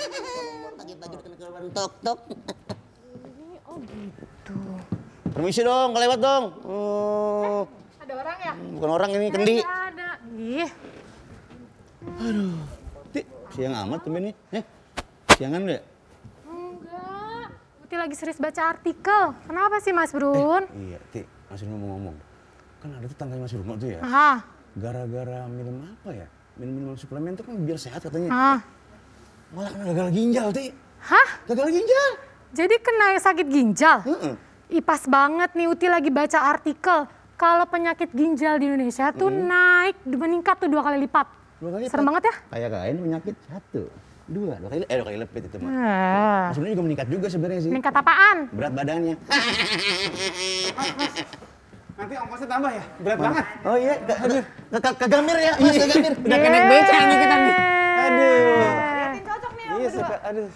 Pagi-pagi udah kena tok-tok. Oh gitu. Permisi dong, kelewat dong. Ada orang ya? Bukan orang ini, kendi. Ada. Ih. Aduh, Ti, siang amat temen nih. Siangan nggak? Enggak. Uti lagi serius baca artikel. Kenapa sih Mas Brun? Iya, Ti, masih ngomong-ngomong. Kan ada tetangganya Mas Bruno tuh ya. Gara-gara minum apa ya? Minum suplemen tuh kan biar sehat katanya. Malah kena gagal ginjal, Ti. Hah? Gagal ginjal. Jadi kena sakit ginjal? Ih, pas banget nih Uti lagi baca artikel. Kalau penyakit ginjal di Indonesia tuh naik, meningkat tuh 2 kali lipat. 2 kali lipat? Serem banget ya? Kayak kain penyakit 1, 2 kali lebih itu mah. Maksudnya juga meningkat juga sebenarnya sih. Meningkat apaan? Berat badannya. Nanti ongkosnya tambah ya? Berat banget. Oh iya, kagamir ya, Mas, kagamir. Udah kena beca ini kita nih. Aduh. Liatin cocok nih Iya, suka, aduh.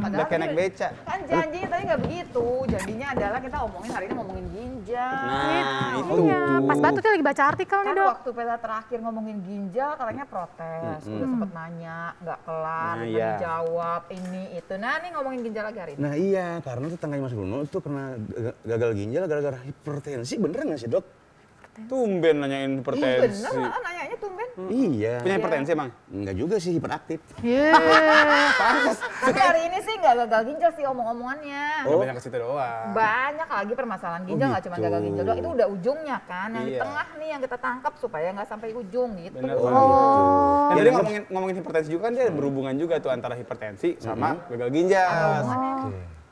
Udah kena beca. Kan janjinya tadi nggak begitu. Janjinya adalah kita omongin hari ini ngomongin ginjal. Nah, itu. Iya, pas banget Uti lagi baca artikel nih Kan Dok. waktu Pela terakhir ngomongin ginjal katanya protes. Udah sempet nanya, nggak kelar, Nah, nggak iya. dijawab, ini itu. Nah nih ngomongin ginjal lagi hari ini. Nah iya, karena tetangganya Mas Bruno itu kena gagal ginjal gara-gara hipertensi. Bener nggak sih, Dok? Tumben nanyain hipertensi. Bener malah nanyanya tumben. Iya. Punya hipertensi emang? Enggak juga sih, hiperaktif. Tapi hari ini sih nggak gagal ginjal sih omong-omongannya. Udah banyak ke situ doang. Banyak lagi permasalahan ginjal, nggak cuma gitu. gagal ginjal doang. Itu udah ujungnya kan. Yang di Iya. tengah nih yang kita tangkap supaya nggak sampai ujung gitu. Bener Oh, banget. gitu. Dan tadi ngomongin hipertensi juga kan dia berhubungan juga tuh antara hipertensi sama gagal ginjal.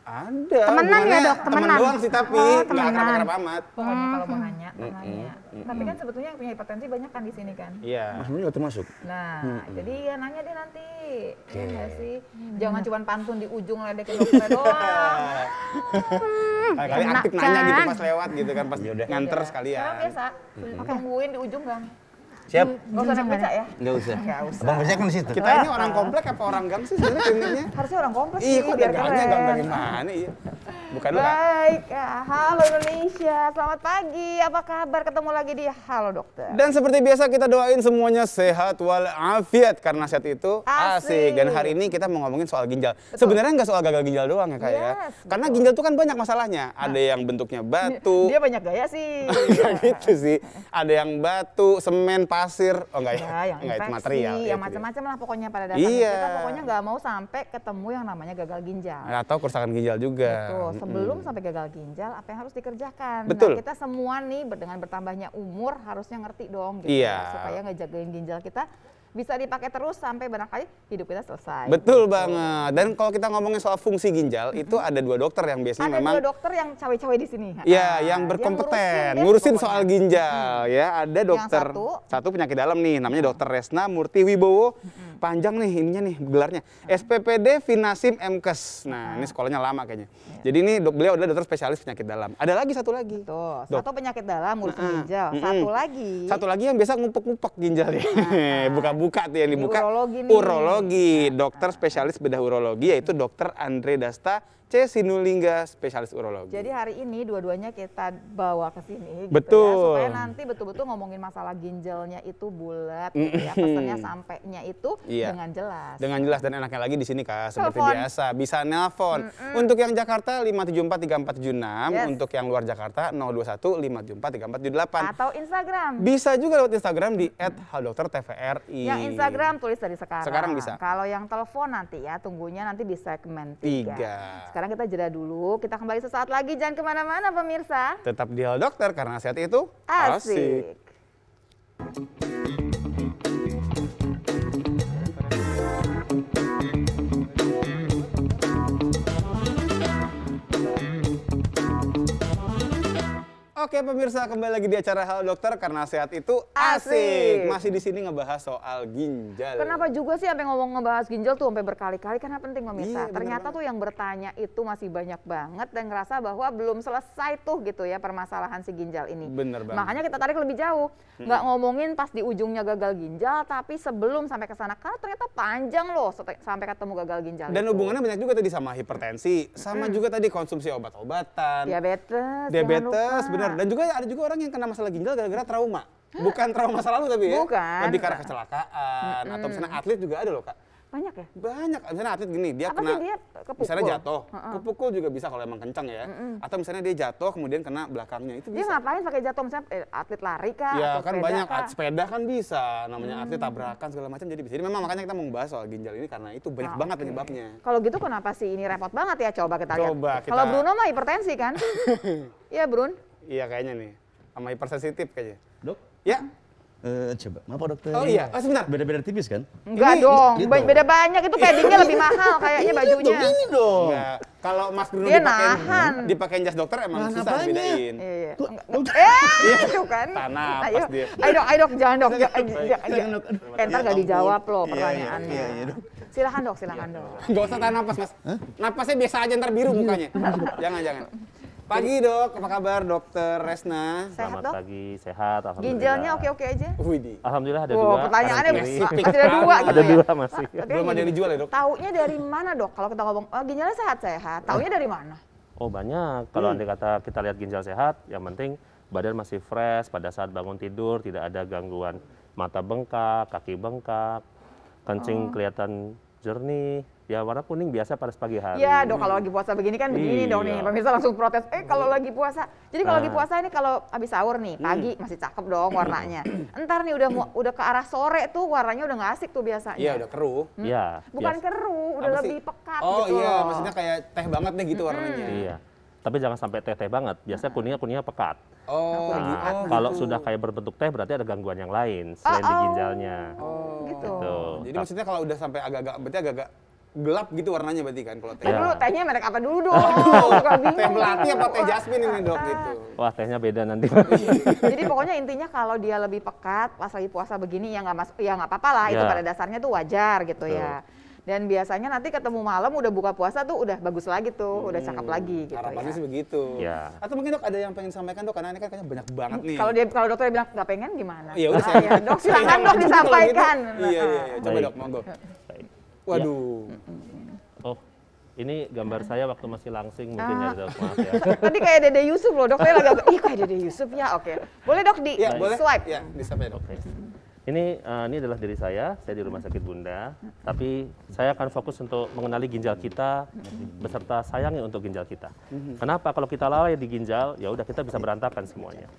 Ada. Temenan ya, hubungannya Dok? Temen Temenan? doang sih tapi Oh, nggak temenan. akrab-akrab amat. Pokoknya kalau mau nanya, nanya. Tapi kan sebetulnya yang punya hipertensi banyak kan di sini kan. Iya. Mas Bruno juga termasuk. Nah, jadi ya nanya deh nanti. Iya nggak sih? Jangan cuma pantun di ujung ledekin dokternya doang. Kali-kali Enak aktif nanya gitu kan? pas lewat gitu kan pas nganter Sekarang sekalian. biasa, tungguin di ujung bang. Siap? Gak usah naik beca ya? Enggak usah. Nggak usah. Abang beca kan di situ. Kita ini orang komplek apa orang gang sih sebenarnya kliniknya? Harusnya orang kompleks Iya, sih, kok biar gangnya gang keren. dari mana iya. Bukan lu kan? Baik, halo Indonesia, selamat pagi. Apa kabar? Ketemu lagi di Halo Dokter. Dan seperti biasa kita doain semuanya sehat walafiat karena sehat itu asik. Dan hari ini kita mau ngomongin soal ginjal. Sebenarnya nggak soal gagal ginjal doang ya Kak ya. Yes, Karena ginjal itu kan banyak masalahnya. Ada yang bentuknya batu. Dia banyak gaya sih. Nggak gitu sih. Ada yang batu, semen, pasir. Oh enggak ya? Ya, yang Enggak, itu infeksi, material. yang itu macam-macam lah pokoknya pada dasarnya. Iya. Kita pokoknya nggak mau sampai ketemu yang namanya gagal ginjal. dia. Atau kerusakan ginjal juga. Betul, sebelum sampai gagal ginjal, apa yang harus dikerjakan? Betul. Nah, kita semua nih dengan bertambahnya umur harusnya ngerti dong gitu Iya. ya, supaya ngejagain ginjal kita bisa dipakai terus sampai barangkali hidup kita selesai. Betul banget. Dan kalau kita ngomongin soal fungsi ginjal, itu ada 2 dokter yang biasanya Ada memang 2 dokter yang cawe-cawe di sini. ya, Ah, yang dia berkompeten, deh ngurusin pokoknya. soal ginjal ya. Ada dokter satu penyakit dalam nih, namanya Dokter Resna Murti Wibowo. Panjang nih ininya nih gelarnya. SPPD Finasim MKes. Nah, ini sekolahnya lama kayaknya. Jadi ini beliau adalah dokter spesialis penyakit dalam. Ada lagi satu lagi. Tuh, satu penyakit dalam ngurusin ginjal. Satu lagi yang biasa ngumpek-ngumpek ginjalnya. Buka-buka tuh yang dibuka. Urologi nih. Urologi, dokter spesialis bedah urologi yaitu Dokter Andre Dasta C. Sinulingga, spesialis urologi. Jadi hari ini dua-duanya kita bawa ke sini gitu Betul. ya, supaya nanti betul-betul ngomongin masalah ginjalnya itu bulat gitu ya, pesannya sampainya itu Iya. dengan jelas. Dengan jelas dan enaknya lagi di sini Kak, seperti Telepon. biasa bisa nelpon. Untuk yang Jakarta 5743476, Yes. untuk yang luar Jakarta 021 5743478. Atau Instagram. Bisa juga lewat Instagram di @haldoktertvri. Yang Instagram tulis dari sekarang. Sekarang bisa. Kalau yang telepon nanti ya, tunggunya nanti di segmen 3. 3. Sekarang kita jeda dulu, kita kembali sesaat lagi, jangan kemana-mana pemirsa. Tetap di Hal Dokter karena sehat itu Asik. Oke pemirsa, kembali lagi di acara Hal Dokter karena sehat itu Asik. Masih di sini ngebahas soal ginjal. Kenapa juga sih sampai ngomong ngebahas ginjal tuh sampai berkali-kali, karena penting Iya, pemirsa. bener Ternyata banget. tuh yang bertanya itu masih banyak banget dan ngerasa bahwa belum selesai tuh gitu ya permasalahan si ginjal ini. Bener banget. Makanya kita tarik lebih jauh. Nggak ngomongin pas di ujungnya gagal ginjal, tapi sebelum sampai ke sana. Karena ternyata panjang loh sampai ketemu gagal ginjal Dan itu. hubungannya banyak juga tadi sama hipertensi, sama juga tadi konsumsi obat-obatan. Diabetes, jangan Diabetes, lupa. benar. Dan juga ada juga orang yang kena masalah ginjal gara-gara trauma. Bukan trauma masa lalu tapi ya. Bukan. Lebih ke arah kecelakaan atau misalnya atlet juga ada loh Kak. Banyak ya? Banyak. Misalnya atlet gini, dia Apa kena, sih dia kepukul? misalnya jatuh, kepukul juga bisa kalau emang kencang ya. Atau misalnya dia jatuh kemudian kena belakangnya, itu Dia bisa. ngapain pakai jatuh? Misalnya atlet lari kah? Ya Atau kan sepeda banyak, kah? sepeda kan bisa, namanya atlet tabrakan segala macam jadi bisa. Jadi memang makanya kita mau membahas soal ginjal ini karena itu banyak banget penyebabnya. Kalau gitu kenapa sih ini repot banget ya? Coba kita lihat. Coba kita- Kalau Bruno mah hipertensi kan? Iya Brun. Iya kayaknya nih, sama hipersensitif kayaknya. Dok, Ya, coba, maaf Pak dokter. oh iya, sebentar. Beda-beda tipis kan? Enggak Ini- dong, gitu. beda banyak itu paddingnya lebih mahal kayaknya bajunya. Ini dong. Enggak. Kalau Mas Bruno Dia nahan. dipakein jas dokter emang Nahan susah apanya? dibedain. Iya. Kok- Itu kan. Tanah, Ayo, pas dia. ayo dok, jangan dok. Jangan, dok. Entar Ya gak dijawab ampun. loh Iya, pertanyaannya. iya, Dok. Silakan dok, silakan dok. Nggak usah tahan napas, Mas. Napasnya biasa aja, ntar biru mukanya. Jangan. Pagi dok, apa kabar dokter Resna? Sehat Selamat dok? pagi, sehat. Alhamdulillah. Ginjalnya oke-oke aja? Widih. Alhamdulillah ada Wow, dua. pertanyaannya kanan kiri. masih ada dua gitu Ada ya? dua masih. Tapi Belum ada yang dijual ya dok? Taunya dari mana dok? Kalau kita ngomong, oh, ginjalnya sehat-sehat. Taunya dari mana? Oh banyak. Kalau andai kata kita lihat ginjal sehat, yang penting badan masih fresh pada saat bangun tidur, tidak ada gangguan mata bengkak, kaki bengkak, kencing kelihatan jernih. Ya warna kuning biasa pada pagi hari. Ya dok, kalau lagi puasa begini kan begini dong nih. Iya. Pemirsa langsung protes, kalau lagi puasa. Jadi kalau lagi Nah. puasa ini kalau habis sahur nih, pagi masih cakep dong warnanya. Entar nih udah ke arah sore tuh warnanya udah nggak asik tuh biasanya. Iya udah keruh. Iya. Bukan biasa. keruh, udah Apa sih? lebih pekat Oh gitu iya, loh. maksudnya kayak teh banget deh gitu warnanya. Iya. Tapi jangan sampai teh-teh banget. Biasanya kuningnya pekat. Oh, Nah, kalau sudah kayak berbentuk teh berarti ada gangguan yang lain selain di ginjalnya. Gitu. Gitu. Jadi maksudnya kalau udah sampai berarti agak-agak gelap gitu warnanya berarti kan kalau teh. Iya. Dulu tehnya merek apa dulu dong? Suka bingung. Teh melati apa teh jasmine ini dok gitu. Wah tehnya beda nanti. Jadi pokoknya intinya kalau dia lebih pekat pas lagi puasa begini ya nggak apa-apa lah. Itu Ya. pada dasarnya tuh wajar gitu Betul. ya. Dan biasanya nanti ketemu malam udah buka puasa tuh udah bagus lagi tuh, udah cakep lagi gitu Harapannya ya. sih begitu. Ya. Atau mungkin dok ada yang pengen sampaikan dok karena ini kan kayaknya banyak banget nih. Kalau dokter bilang nggak pengen gimana? Iya udah Ah, iya, dok silakan dok disampaikan. Iya. Coba Baik. dok, monggo. Baik. Waduh. Oh, ini gambar saya waktu masih langsing mungkin ya dok, maaf ya. Tadi kayak Dede Yusuf loh, dok saya lagi ih kayak Dede Yusuf ya, oke. Boleh dok di Iya boleh. swipe. Iya, di-swipe ya dok. Oke. Ini adalah diri saya di Rumah Sakit Bunda. Tapi saya akan fokus untuk mengenali ginjal kita beserta sayangnya untuk ginjal kita. Kenapa? Kalau kita lalai di ginjal, ya udah kita bisa berantakan semuanya.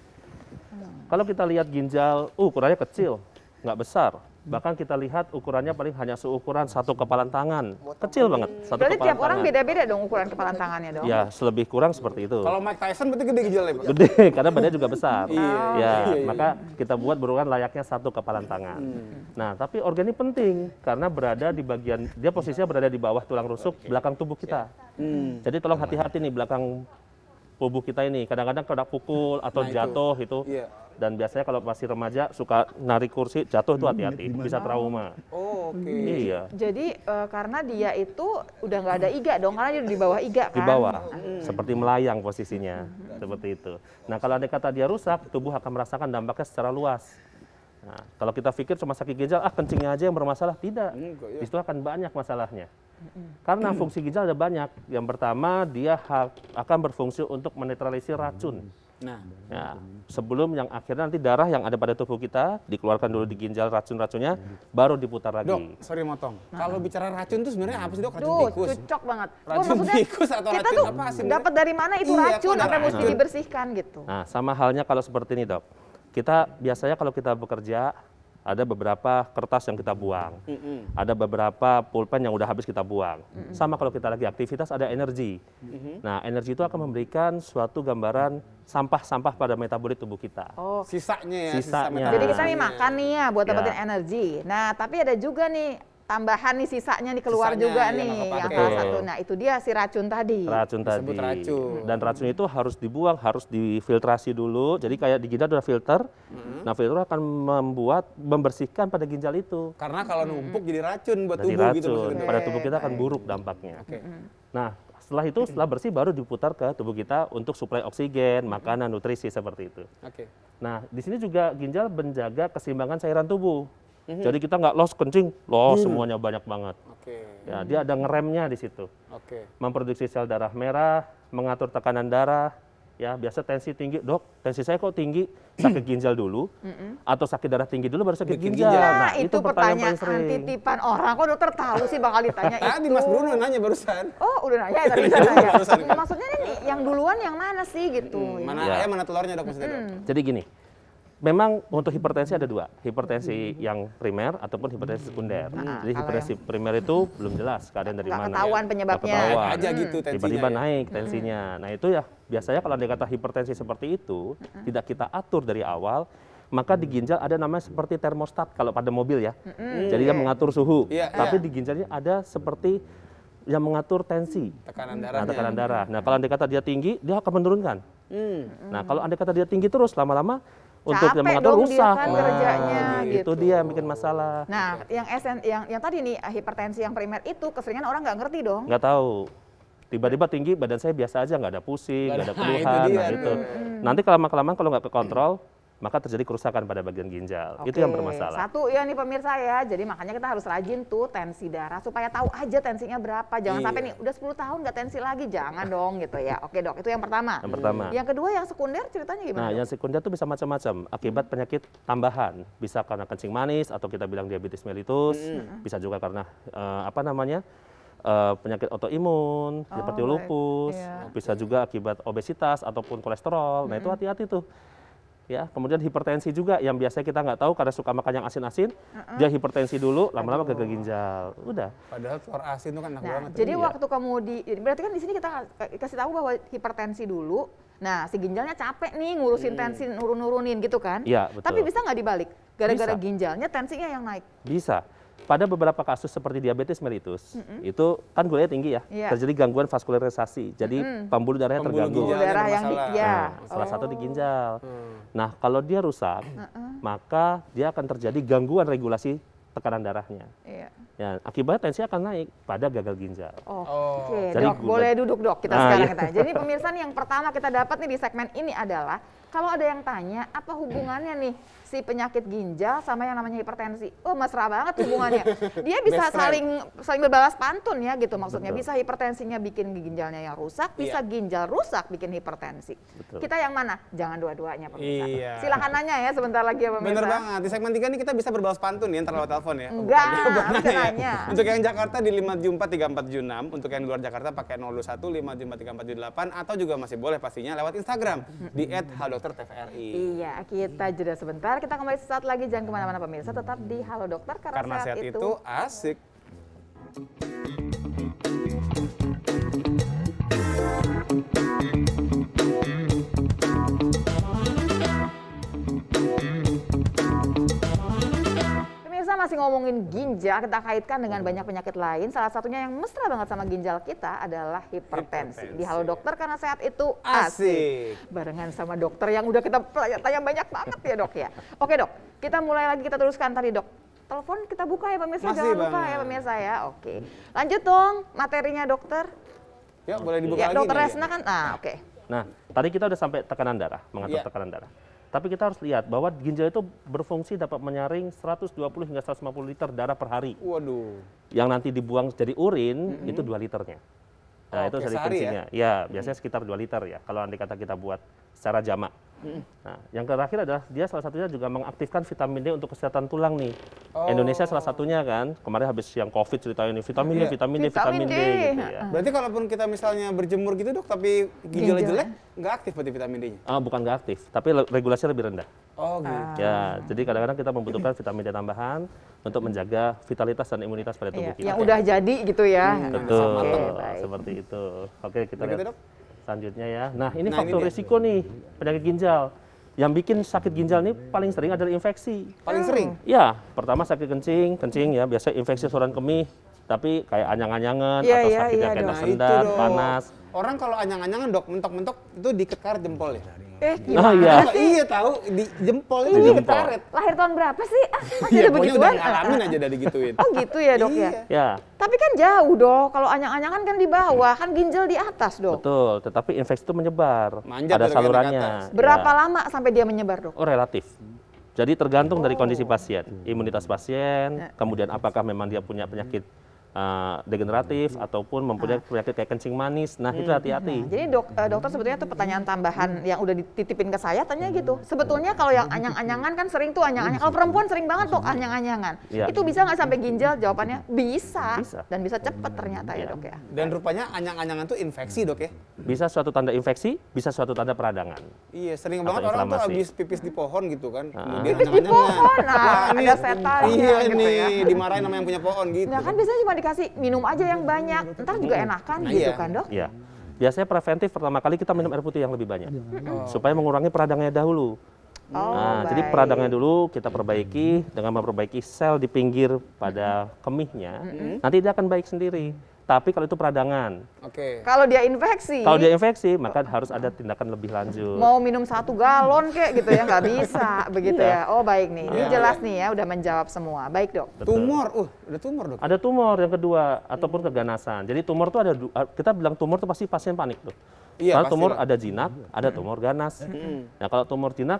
Kalau kita lihat ginjal, ukurannya kecil, nggak besar. Bahkan kita lihat ukurannya paling hanya seukuran satu kepalan tangan, kecil banget. Satu Berarti kepalan tiap orang tangan. beda-beda dong ukuran kepalan tangannya dong. Ya, selebih kurang seperti itu. Kalau Mike Tyson berarti gede ginjalnya pak. Gede karena badannya juga besar. Iya. Maka kita buat berukuran layaknya satu kepalan tangan. Nah, tapi organ ini penting karena berada di bagian dia posisinya berada di bawah tulang rusuk belakang tubuh kita. Jadi tolong hati-hati nih belakang tubuh kita ini. Kadang-kadang kena pukul atau Nah, itu. jatuh itu. Iya. Dan biasanya kalau masih remaja suka narik kursi, jatuh itu hati-hati, bisa trauma. Oh, oke. Iya, Jadi karena dia itu udah nggak ada iga dong, karena dia udah di bawah iga kan. di bawah, seperti melayang posisinya, seperti itu. Nah, kalau ada kata dia rusak, tubuh akan merasakan dampaknya secara luas. Nah, kalau kita pikir cuma sakit ginjal, kencingnya aja yang bermasalah, tidak. Enggak, ya. Di situ akan banyak masalahnya. Karena fungsi ginjal ada banyak. Yang pertama, dia akan berfungsi untuk menetralisir racun. Nah, Ya, sebelum yang akhirnya nanti darah yang ada pada tubuh kita dikeluarkan dulu di ginjal racun-racunnya, baru diputar lagi. dok, sorry motong. Kalau bicara racun tuh sebenarnya apa sih dok? Racun Tuh, tikus. cocok banget. Racun tikus atau kita racun tuh apa sih? dapat dari mana itu Iya, racun kok ada sampai mesti racun? dibersihkan gitu. Nah, sama halnya kalau seperti ini, Dok. Kita biasanya kalau kita bekerja ada beberapa kertas yang kita buang. Ada beberapa pulpen yang udah habis kita buang. Sama kalau kita lagi aktivitas ada energi. Nah, energi itu akan memberikan suatu gambaran sampah-sampah pada metabolit tubuh kita. Oh, Sisanya ya. Sisanya. jadi kita nih metabolismenya. makan nih ya buat Ya. dapetin energi. Nah, tapi ada juga nih tambahan nih sisanya nih keluar Sisanya juga yang nih nggak yang kepake. salah satu. Nah, itu dia si racun tadi. Racun Disebut tadi. racun. Dan racun itu harus dibuang, harus difiltrasi dulu. Jadi kayak di ginjal ada filter. Nah, filter akan membersihkan pada ginjal itu. Karena kalau numpuk jadi racun buat Jadi tubuh gitu racun. maksudnya. Pada tubuh kita akan buruk dampaknya. Oke. Nah, setelah itu, setelah bersih baru diputar ke tubuh kita untuk suplai oksigen, makanan, nutrisi seperti itu. Oke. Nah, di sini juga ginjal menjaga keseimbangan cairan tubuh. Jadi kita nggak los kencing, los semuanya banyak banget. Oke. Ya, dia ada ngeremnya di situ. Oke. Memproduksi sel darah merah, mengatur tekanan darah, Ya, biasa tensi tinggi, dok, tensi saya kok tinggi, sakit ginjal dulu, atau sakit darah tinggi dulu baru sakit ginjal. Nah, itu pertanyaan titipan orang. Kok dokter tahu sih bakal ditanya itu? Tadi Mas Bruno nanya barusan. Oh, udah nanya ya tadi nanya. Maksudnya nih, yang duluan yang mana sih gitu? Mana ayam, mana telurnya dok maksudnya dok? Jadi gini, memang untuk hipertensi ada dua, hipertensi yang primer ataupun hipertensi sekunder. Jadi hipertensi primer itu belum jelas keadaan dari mana. Ketahuan penyebabnya. Ketahuan. Aja gitu tensinya. Tiba-tiba naik tensinya. Nah itu ya biasanya kalau ada kata hipertensi seperti itu tidak kita atur dari awal, maka di ginjal ada namanya seperti termostat kalau pada mobil ya. Jadi dia mengatur suhu. Tapi di ginjalnya ada seperti yang mengatur tensi, tekanan darah. Nah kalau andai kata dia tinggi, dia akan menurunkan. Nah kalau andai kata dia tinggi terus lama-lama untuk yang mengatur rusak. Kan kerjanya, itu dia yang bikin masalah. Nah yang tadi nih hipertensi yang primer itu keseringan orang nggak ngerti dong. Nggak tahu. Tiba-tiba tinggi, badan saya biasa aja, nggak ada pusing, nggak ada keluhan. Nah itu. Nanti kelamaan kalau nggak kekontrol, maka terjadi kerusakan pada bagian ginjal. Itu yang bermasalah. Satu ya nih pemirsa ya, jadi makanya kita harus rajin tuh tensi darah supaya tahu aja tensinya berapa. Jangan sampai nih udah 10 tahun nggak tensi lagi, jangan dong gitu ya. Oke dok, itu yang pertama. Yang kedua yang sekunder ceritanya gimana? Nah yang sekunder tuh bisa macam-macam, akibat penyakit tambahan. Bisa karena kencing manis atau kita bilang diabetes mellitus, bisa juga karena penyakit autoimun seperti lupus, bisa juga akibat obesitas ataupun kolesterol. Nah itu hati-hati tuh. Ya, kemudian hipertensi juga yang biasanya kita nggak tahu karena suka makan yang asin-asin, dia hipertensi dulu, lama-lama gagal ginjal, udah. Padahal telur asin itu kan enak banget. Jadi waktu berarti kan di sini kita kasih tahu bahwa hipertensi dulu. Nah, si ginjalnya capek nih ngurusin tensi nurunin gitu kan? Iya, betul. Tapi bisa nggak dibalik? Gara-gara ginjalnya tensinya yang naik? Bisa. Pada beberapa kasus seperti diabetes mellitus, itu kan gulanya tinggi ya, terjadi gangguan vaskularisasi, jadi pembuluh darahnya terganggu. Darah yang salah satu di ginjal. Nah, kalau dia rusak, maka dia akan terjadi gangguan regulasi tekanan darahnya. Ya, akibatnya tensi akan naik pada gagal ginjal. Oke, dok, boleh duduk dok kita sekarang kita. Jadi pemirsa nih yang pertama kita dapat nih di segmen ini adalah kalau ada yang tanya apa hubungannya nih si penyakit ginjal sama yang namanya hipertensi. Oh, mesra banget hubungannya. Dia bisa saling berbalas pantun ya gitu maksudnya. Bisa hipertensinya bikin ginjalnya yang rusak, bisa ginjal rusak bikin hipertensi. Kita yang mana? Jangan dua-duanya pemirsa. Silakan nanya ya sebentar lagi ya pemirsa. Bener banget. Di segmen 3 ini kita bisa berbalas pantun ya, ntar lewat telepon ya. Enggak, nanya. Untuk yang Jakarta di 5743476, untuk yang luar Jakarta pakai 021 5743478 atau juga masih boleh pastinya lewat Instagram di @haldokter_tvri. Iya, kita jeda sebentar. Kita kembali sesaat lagi, jangan kemana-mana pemirsa, tetap di Halo Dokter karena sehat itu asik. Pemirsa masih ngomongin ginjal, kita kaitkan dengan banyak penyakit lain. Salah satunya yang mesra banget sama ginjal kita adalah hipertensi. Di Halo Dokter karena sehat itu asik. Barengan sama dokter yang udah kita tanya banyak banget ya dok ya. Oke dok, kita mulai lagi, kita teruskan tadi dok. Telepon kita buka ya pemirsa, jangan lupa ya pemirsa ya. Oke, lanjut dong materinya dokter. Ya boleh dibuka ya, lagi. Dokter Resna kan, oke. Nah, tadi kita udah sampai tekanan darah, mengatur tekanan darah. Tapi kita harus lihat bahwa ginjal itu berfungsi dapat menyaring 120 hingga 150 liter darah per hari. Waduh. Yang nanti dibuang jadi urin itu 2 liternya. Nah, itu dari kencingnya. Ya, biasanya sekitar 2 liter ya kalau andai kata kita buat secara jamak. Nah, yang terakhir adalah dia salah satunya juga mengaktifkan vitamin D untuk kesehatan tulang nih. Indonesia salah satunya kan, kemarin habis yang COVID ceritain ini vitamin D gitu ya. Berarti kalaupun kita misalnya berjemur gitu dok, tapi ginjalnya jelek, nggak aktif berarti vitamin D-nya? Bukan nggak aktif, tapi regulasinya lebih rendah. Oh gitu. Ya, jadi kadang-kadang kita membutuhkan vitamin D tambahan untuk menjaga vitalitas dan imunitas pada tubuh kita. Yang udah jadi gitu ya. Betul, seperti itu. Oke, kita lihat selanjutnya ya. Nah, ini faktor risiko nih penyakit ginjal. Yang bikin sakit ginjal ini paling sering adalah infeksi. Paling sering? Ya, pertama sakit kencing ya, biasa infeksi saluran kemih, tapi kayak anyang-anyangan atau sakit yang kena sendat, panas. Orang kalau anyang-anyangan dok, mentok-mentok itu diikat karet jempol ya? Gimana sih? Iya tahu, di jempol itu diikat karet. Lahir tahun berapa sih? Masih ada begituan? Udah ngalamin aja dari gituin. Oh gitu ya dok ya? Tapi kan jauh dok, kalau anyang-anyangan kan di bawah, kan ginjal di atas dok. Betul, tetapi infeksi itu menyebar pada salurannya. Berapa lama sampai dia menyebar dok? Oh relatif. Jadi tergantung dari kondisi pasien, imunitas pasien, kemudian apakah memang dia punya penyakit degeneratif ataupun mempunyai penyakit kayak kencing manis. Nah, itu hati-hati. Jadi dokter sebetulnya itu pertanyaan tambahan yang udah dititipin ke saya, tanya gitu. Sebetulnya kalau yang anyang-anyangan kan sering tuh anyang-anyangan. Kalau perempuan sering banget tuh anyang-anyangan. Itu bisa nggak sampai ginjal? Jawabannya bisa. Dan bisa cepet ternyata ya dok ya. Dan rupanya anyang-anyangan tuh infeksi dok ya? Bisa suatu tanda infeksi, bisa suatu tanda peradangan. Iya, sering banget orang tuh habis pipis di pohon gitu kan. Pipis di pohon, ada setannya iya gitu nih, ya. dimarahin sama yang punya pohon gitu. Nah kan biasanya cuma dikasih minum aja yang banyak, ntar juga enakan gitu kan dok? Iya. Biasanya preventif pertama kali kita minum air putih yang lebih banyak. Supaya mengurangi peradangannya dahulu. Jadi peradangannya dulu kita perbaiki dengan memperbaiki sel di pinggir pada kemihnya. Nanti dia akan baik sendiri. Tapi kalau itu peradangan. Kalau dia infeksi? Kalau dia infeksi, maka harus ada tindakan lebih lanjut. Mau minum 1 galon kayak gitu ya, nggak bisa begitu ya. Oh baik nih, ini jelas nih ya, udah menjawab semua. Baik dok. Tumor, ada tumor dok? Ada tumor yang kedua, ataupun keganasan. Jadi tumor tuh ada, kita bilang tumor tuh pasti pasien panik tuh. Iya, karena tumor ada jinak, ada tumor ganas. Nah kalau tumor jinak,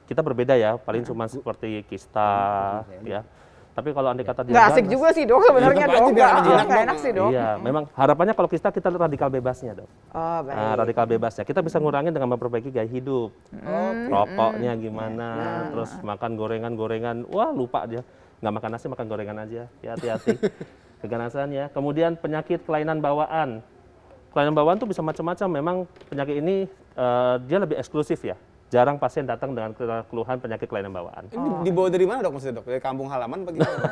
kita berbeda ya, paling cuma seperti kista, ya. Tapi kalau andai kata dia nggak asik juga sih dok sebenarnya dok, nggak enak sih dok. Iya, memang harapannya kalau kita radikal bebasnya dok. Oh baik. Nah, radikal bebasnya kita bisa ngurangin dengan memperbaiki gaya hidup. Rokoknya gimana, terus makan gorengan-gorengan, wah lupa dia. Nggak makan nasi, makan gorengan aja, ya hati-hati. Keganasan ya. Kemudian penyakit kelainan bawaan. Kelainan bawaan tuh bisa macam-macam, memang penyakit ini dia lebih eksklusif ya. Jarang pasien datang dengan keluhan penyakit kelainan bawaan. Ini dibawa dari mana dok maksudnya dok? Dari kampung halaman bagaimana?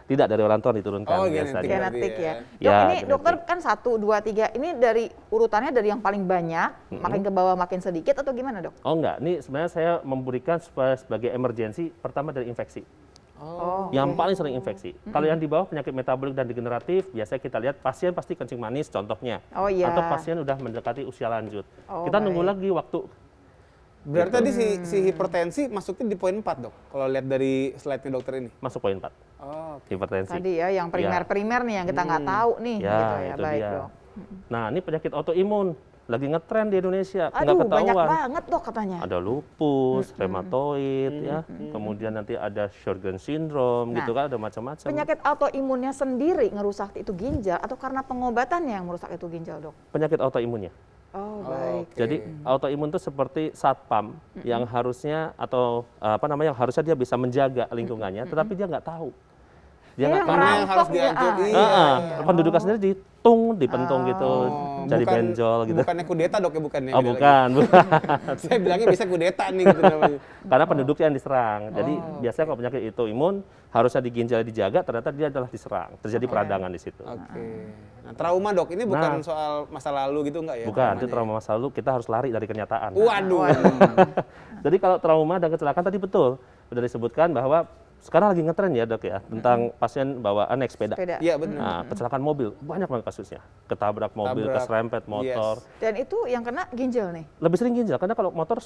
Tidak, dari orang tua diturunkan biasanya. Genetik ya. Dok ini dokter kan 1, 2, 3, ini dari urutannya dari yang paling banyak, makin ke bawah makin sedikit atau gimana dok? Oh enggak, ini sebenarnya saya memberikan sebagai emergensi pertama dari infeksi. Yang paling sering infeksi. Kalau yang di bawah penyakit metabolik dan degeneratif, biasanya kita lihat pasien pasti kencing manis contohnya. Atau pasien udah mendekati usia lanjut. Kita nunggu lagi waktu. Berarti tadi si hipertensi masuknya di poin 4 dok, kalau lihat dari slide-nya dokter ini? Masuk poin 4. Hipertensi. Tadi ya, yang primer-primer nih yang kita nggak tahu nih. Ya, gitu ya. itu Baik dia. dok. Nah, ini penyakit autoimun. Lagi ngetren di Indonesia, nggak Aduh, ketahuan. banyak banget dok katanya. Ada lupus, rheumatoid, ya. Kemudian nanti ada Sjogren syndrome, gitu kan, ada macam-macam. Penyakit autoimunnya sendiri ngerusak itu ginjal atau karena pengobatannya yang merusak itu ginjal dok? Penyakit autoimunnya. Oh baik. Jadi autoimun itu seperti satpam yang harusnya atau yang harusnya dia bisa menjaga lingkungannya, tetapi dia nggak tahu. Dia nggak tahu yang harus diatur. Penduduknya sendiri dipentung gitu, jadi benjol gitu. Bukannya kudeta dok ya bukannya? Oh bukan. Saya bilangnya bisa kudeta nih gitu namanya. Karena penduduknya yang diserang. Jadi biasanya kalau penyakit autoimun harusnya di ginjal dijaga, ternyata dia adalah diserang. Terjadi peradangan di situ. Nah, trauma dok, ini bukan soal masa lalu gitu enggak ya? Bukan, itu trauma masa lalu, kita harus lari dari kenyataan. Waduh. Jadi kalau trauma dan kecelakaan tadi betul, sudah disebutkan bahwa sekarang lagi ngetren ya dok ya, tentang pasien bawaan naik sepeda. Iya benar. Nah, kecelakaan mobil, banyak banget kasusnya. Ketabrak mobil, keserempet motor. Dan itu yang kena ginjal nih? Lebih sering ginjal, karena kalau motor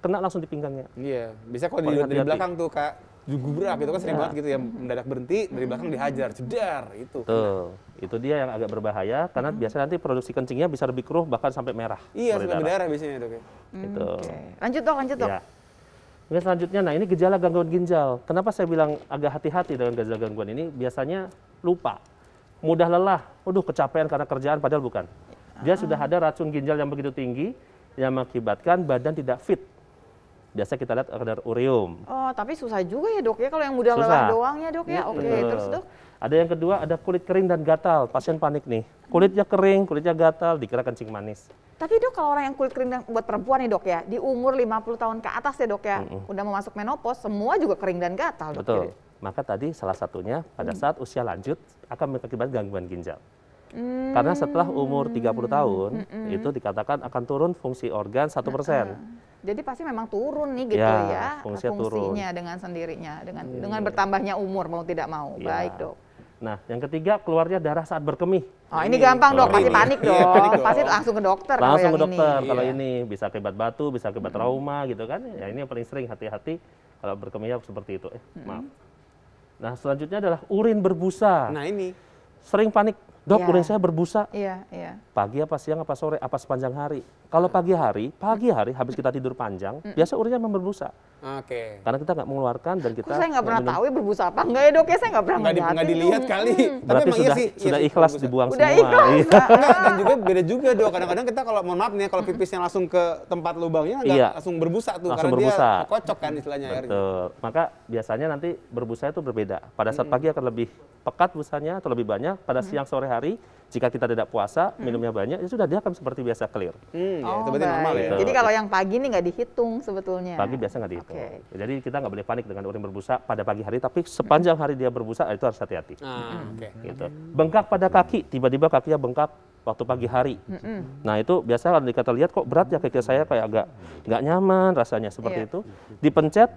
kena langsung di pinggangnya. Iya, bisa kalau di belakang tuh kak, gubrak gitu kan sering banget gitu ya, mendadak berhenti, dari belakang dihajar, jedar, itu. Tuh, itu dia yang agak berbahaya, karena biasanya nanti produksi kencingnya bisa lebih keruh, bahkan sampai merah. Iya, sampai berdarah biasanya dok ya. Gitu. Lanjut dok. Ya. Oke, selanjutnya, nah ini gejala gangguan ginjal. Kenapa saya bilang agak hati-hati dengan gejala gangguan ini? Biasanya lupa, mudah lelah, kecapean karena kerjaan, padahal bukan. Dia sudah ada racun ginjal yang begitu tinggi, yang mengakibatkan badan tidak fit. Biasa kita lihat kadar ureum. Oh, tapi susah juga ya dok ya, kalau yang mudah lelah doang ya dok ya. Oke, terus dok? Ada yang kedua, ada kulit kering dan gatal. Pasien panik nih, kulitnya kering, kulitnya gatal, dikira kencing manis. Tapi dok, kalau orang yang kulit kering buat perempuan nih dok ya, di umur 50 tahun ke atas ya dok ya, udah mau masuk menopause, semua juga kering dan gatal dok. Betul. Maka tadi salah satunya pada saat usia lanjut akan mengakibatkan gangguan ginjal. Karena setelah umur 30 tahun, itu dikatakan akan turun fungsi organ 1%. Jadi pasti memang turun nih gitu ya, fungsinya turun dengan sendirinya, dengan bertambahnya umur mau tidak mau. Baik dok. Nah, yang ketiga keluarnya darah saat berkemih. Oh, ini gampang dok, pasti panik dong. Pasti langsung ke dokter. Langsung ke dokter kalau ini bisa akibat batu, bisa akibat trauma gitu kan. Ya ini yang paling sering, hati-hati kalau berkemihnya seperti itu. Maaf. Nah, selanjutnya adalah urin berbusa. Nah, ini sering panik Dok, urin saya berbusa. Iya. Pagi apa siang apa sore apa sepanjang hari? Kalau pagi hari habis kita tidur panjang, biasa urinnya memang berbusa. Oke. Karena kita nggak mengeluarkan dan kita saya nggak pernah tahu ya berbusa apa enggak ya, Dok ya, saya nggak pernah ngeliatin. Nggak dilihat kali. Berarti emang sudah ikhlas dibuang Udah semua. ikhlas. Enggak, dan juga beda juga, Dok. Kadang-kadang kita kalau mohon maaf nih, kalau pipisnya langsung ke tempat lubangnya nggak langsung berbusa tuh, langsung karena berbusa. dia kocok kan istilahnya airnya. Betul. Maka biasanya nanti berbusa itu berbeda. Pada saat pagi akan lebih pekat busanya atau lebih banyak. Pada siang sore hari, jika kita tidak puasa, minumnya banyak, ya sudah dia akan seperti biasa clear. Ya, itu berarti normal ya. Jadi kalau yang pagi ini nggak dihitung sebetulnya. Pagi biasa nggak dihitung. Jadi kita nggak boleh panik dengan urin berbusa pada pagi hari, tapi sepanjang hari dia berbusa itu harus hati-hati. Gitu. Bengkak pada kaki, tiba-tiba kakinya bengkak waktu pagi hari. Nah itu biasa kalau kita lihat kok berat ya kaki saya, kayak agak nggak nyaman rasanya seperti itu. Dipencet,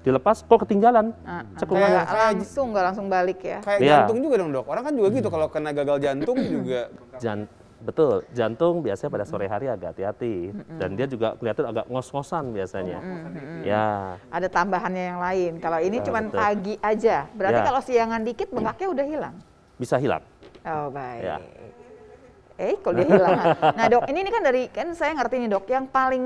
dilepas kok ketinggalan. Nggak langsung balik ya. Kayak jantung juga dong, Dok. Orang kan juga gitu kalau kena gagal jantung juga. Betul, jantung biasanya pada sore hari agak hati-hati dan dia juga kelihatan agak ngos-ngosan biasanya. Ya. Ada tambahannya yang lain. Kalau ini cuma pagi aja, berarti kalau siangan dikit bengkaknya udah hilang. Bisa hilang. Oh baik. Ya. Kalau dia hilang. Nah Dok, ini kan saya ngerti nih Dok, yang paling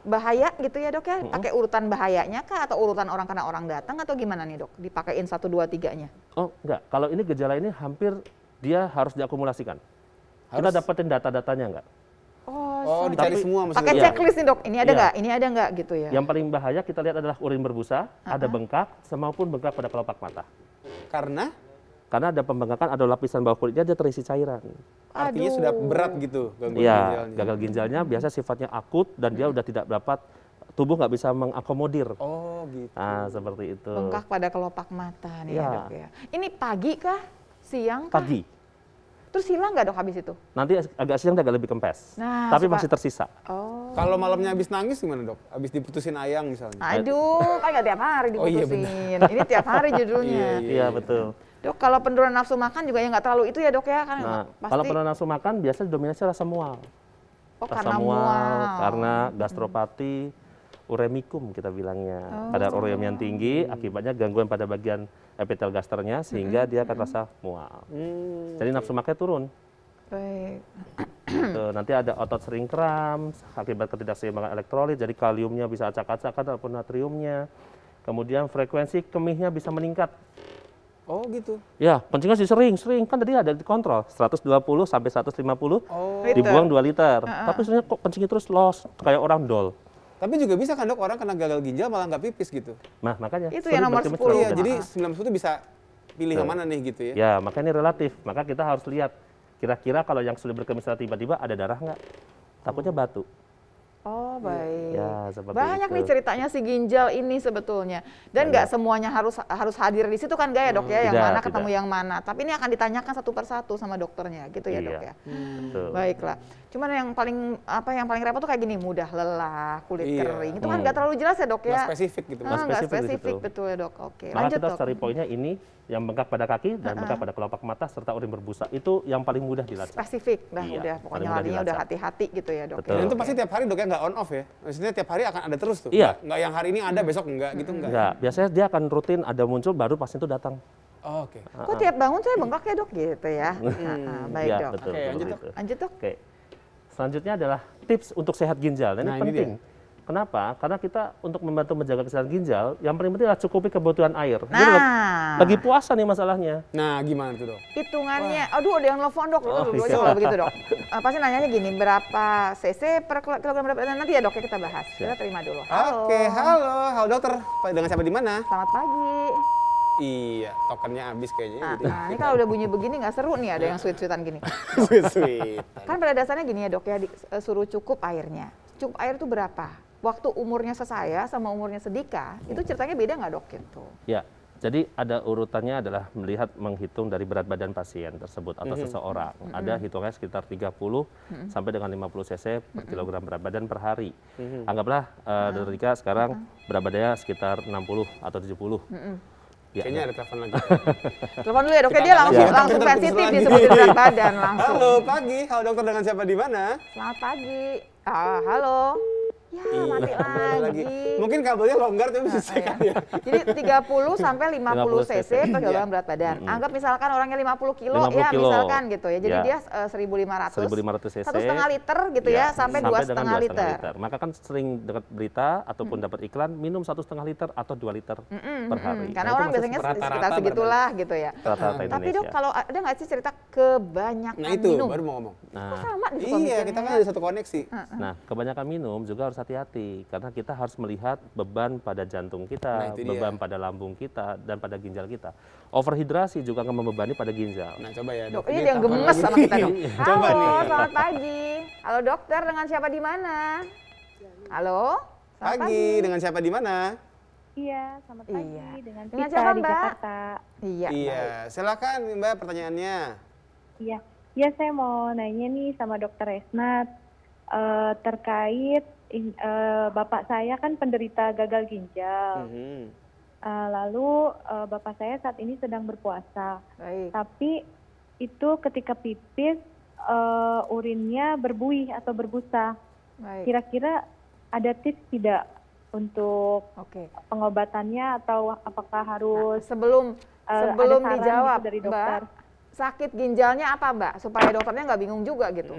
bahaya gitu ya Dok ya, pakai urutan bahayanya kah atau urutan orang karena orang datang atau gimana nih Dok? Dipakein 1, 2, 3-nya? Oh enggak, kalau ini gejala ini hampir dia harus diakumulasikan. Kita dapetin data-datanya enggak? Oh, dicari semua maksudnya. Pakai checklist nih Dok, ini ada nggak? Ini ada nggak gitu ya? Yang paling bahaya kita lihat adalah urin berbusa, ada bengkak, maupun bengkak pada kelopak mata. Karena ada pembengkakan, ada lapisan bawah kulitnya dia terisi cairan. Artinya sudah berat gitu. Iya, gagal ginjalnya biasa sifatnya akut dan dia udah tidak dapat, tubuh nggak bisa mengakomodir. Oh gitu. Nah seperti itu. Bengkak pada kelopak mata nih ya Dok ya. Ini pagi kah? Siang kah? Pagi. Terus hilang nggak Dok habis itu? Nanti agak siang agak lebih kempes, tapi masih tersisa. Oh. Kalau malamnya habis nangis gimana Dok? Habis diputusin ayang misalnya? Aduh, kan nggak tiap hari diputusin. Ini tiap hari judulnya. Iya betul. Dok, kalau penurunan nafsu makan juga ya nggak terlalu itu ya Dok ya? Kan pasti... Kalau penurunan nafsu makan biasanya dominasi rasa mual. Karena mual. Karena gastropati, uremikum kita bilangnya. Kadar ureum yang tinggi, akibatnya gangguan pada bagian epitel gasternya sehingga dia akan rasa mual. Jadi nafsu makannya turun. Baik. Nanti ada otot sering kram akibat ketidakseimbangan elektrolit, jadi kaliumnya bisa acak-acakan ataupun natriumnya. Kemudian frekuensi kemihnya bisa meningkat. Oh gitu. Ya, kencingnya sih sering kan tadi ada dikontrol 120 sampai 150 dibuang 2 liter. Tapi sebenarnya kok kencingnya terus los kayak orang dol. Tapi juga bisa kan Dok, orang kena gagal ginjal malah nggak pipis gitu. Nah, makanya itu yang nomor 10. Iya, jadi 90 itu bisa pilih yang mana nih gitu ya. Ya, makanya ini relatif. Maka kita harus lihat kira-kira kalau yang sudah berkemisahan tiba-tiba ada darah nggak? Takutnya batu. Oh baik. Ya, seperti banyak itu. Nih ceritanya si ginjal ini sebetulnya. Dan nggak semuanya harus hadir di situ kan nggak ya Dok ya? Yang mana ketemu yang mana. Tapi ini akan ditanyakan satu persatu sama dokternya gitu ya Dok ya. Baiklah. Cuman yang paling repot tuh kayak gini, mudah lelah, kulit kering. Itu kan nggak terlalu jelas ya Dok ya? Nggak spesifik gitu. Nggak spesifik betul ya Dok. Oke. Maka Lanjut kita Dok. harus cari poinnya ini yang bengkak pada kaki dan bengkak pada kelopak mata serta urin berbusa. Itu yang paling mudah dilacak. Spesifik, udah pokoknya larinya udah hati-hati gitu ya Dok. Betul. Dan itu pasti tiap hari Dok ya, nggak on off ya? Maksudnya tiap hari akan ada terus tuh? Iya. Nggak yang hari ini ada, besok enggak gitu enggak? Enggak, biasanya dia akan rutin ada muncul baru pasien itu datang. Oh, oke. Kok tiap bangun saya bengkak ya Dok gitu ya? Baik Ya, Dok. betul, Oke, lanjut, seperti itu. Lanjut Dok. Oke. Selanjutnya adalah tips untuk sehat ginjal. Nah, ini penting. Kenapa? Karena kita untuk membantu menjaga kesehatan ginjal, yang paling penting adalah cukupi kebutuhan air. Lagi puasa nih masalahnya. Nah, gimana tuh Dok? Hitungannya, aduh ada yang nelfon Dok, kalau begitu Dok. Pasti nanyanya gini, berapa cc per kilogram berat badan? Nanti ya Dok ya kita bahas. Kita terima dulu. Halo. Oke, halo dokter. Dengan siapa di mana? Selamat pagi. Iya, tokennya habis kayaknya. Nah, ini kalau udah bunyi begini nggak seru nih ada yang sweet-sweetan gini. Sweet. Kan pada dasarnya gini ya Dok ya, suruh cukup airnya. Cukup air itu berapa? Waktu umurnya sesaya sama umurnya Sedika, itu ceritanya beda nggak Dok gitu? Ya, jadi ada urutannya adalah melihat menghitung dari berat badan pasien tersebut atau seseorang. Ada hitungannya sekitar 30 sampai dengan 50 cc per kilogram berat badan per hari. Anggaplah Sedika sekarang berat badannya sekitar 60 atau 70. Ya, kayaknya ada telepon lagi. Telepon dulu ya Dok, dia langsung sensitif disebutin berat badan langsung. Halo pagi, halo dokter dengan siapa di mana? Selamat pagi. Halo. Ya, mati lagi. Mungkin kabelnya longgar tapi bisa ya. Jadi 30 sampai 50 cc pergaulan berat badan. Anggap misalkan orangnya 50 kilo ya misalkan gitu ya. Jadi dia 1.500 cc. 1,5 liter gitu ya sampai 2,5 liter. Maka kan sering dengar berita ataupun dapat iklan minum 1,5 liter atau 2 liter per hari. Karena orang biasanya sekitar segitulah gitu ya. Tapi Dok, kalau ada nggak sih cerita kebanyakan minum? Nah itu baru mau ngomong. Kok sama di Iya, kita kan ada satu koneksi. Nah, kebanyakan minum juga harus hati-hati karena kita harus melihat beban pada jantung kita, beban pada lambung kita, dan pada ginjal kita. Overhidrasi juga akan membebani pada ginjal. Nah, coba ya, Dok. Ini yang gemes sama kita, Dok. Coba Halo, nih. selamat pagi. Halo dokter, dengan siapa di mana? Halo, selamat Pagi, dengan siapa di mana? Iya, selamat pagi dengan Dengan Pita siapa, di Mbak? Jakarta. Iya, silakan Mbak pertanyaannya. Iya, saya mau nanya nih sama Dokter Resna terkait bapak saya kan penderita gagal ginjal. Lalu bapak saya saat ini sedang berpuasa. Tapi itu ketika pipis urinnya berbuih atau berbusa. Kira-kira ada tips tidak untuk pengobatannya atau apakah harus sebelum dijawab gitu dari dokter? Mbak, sakit ginjalnya apa Mbak? Supaya dokternya nggak bingung juga gitu.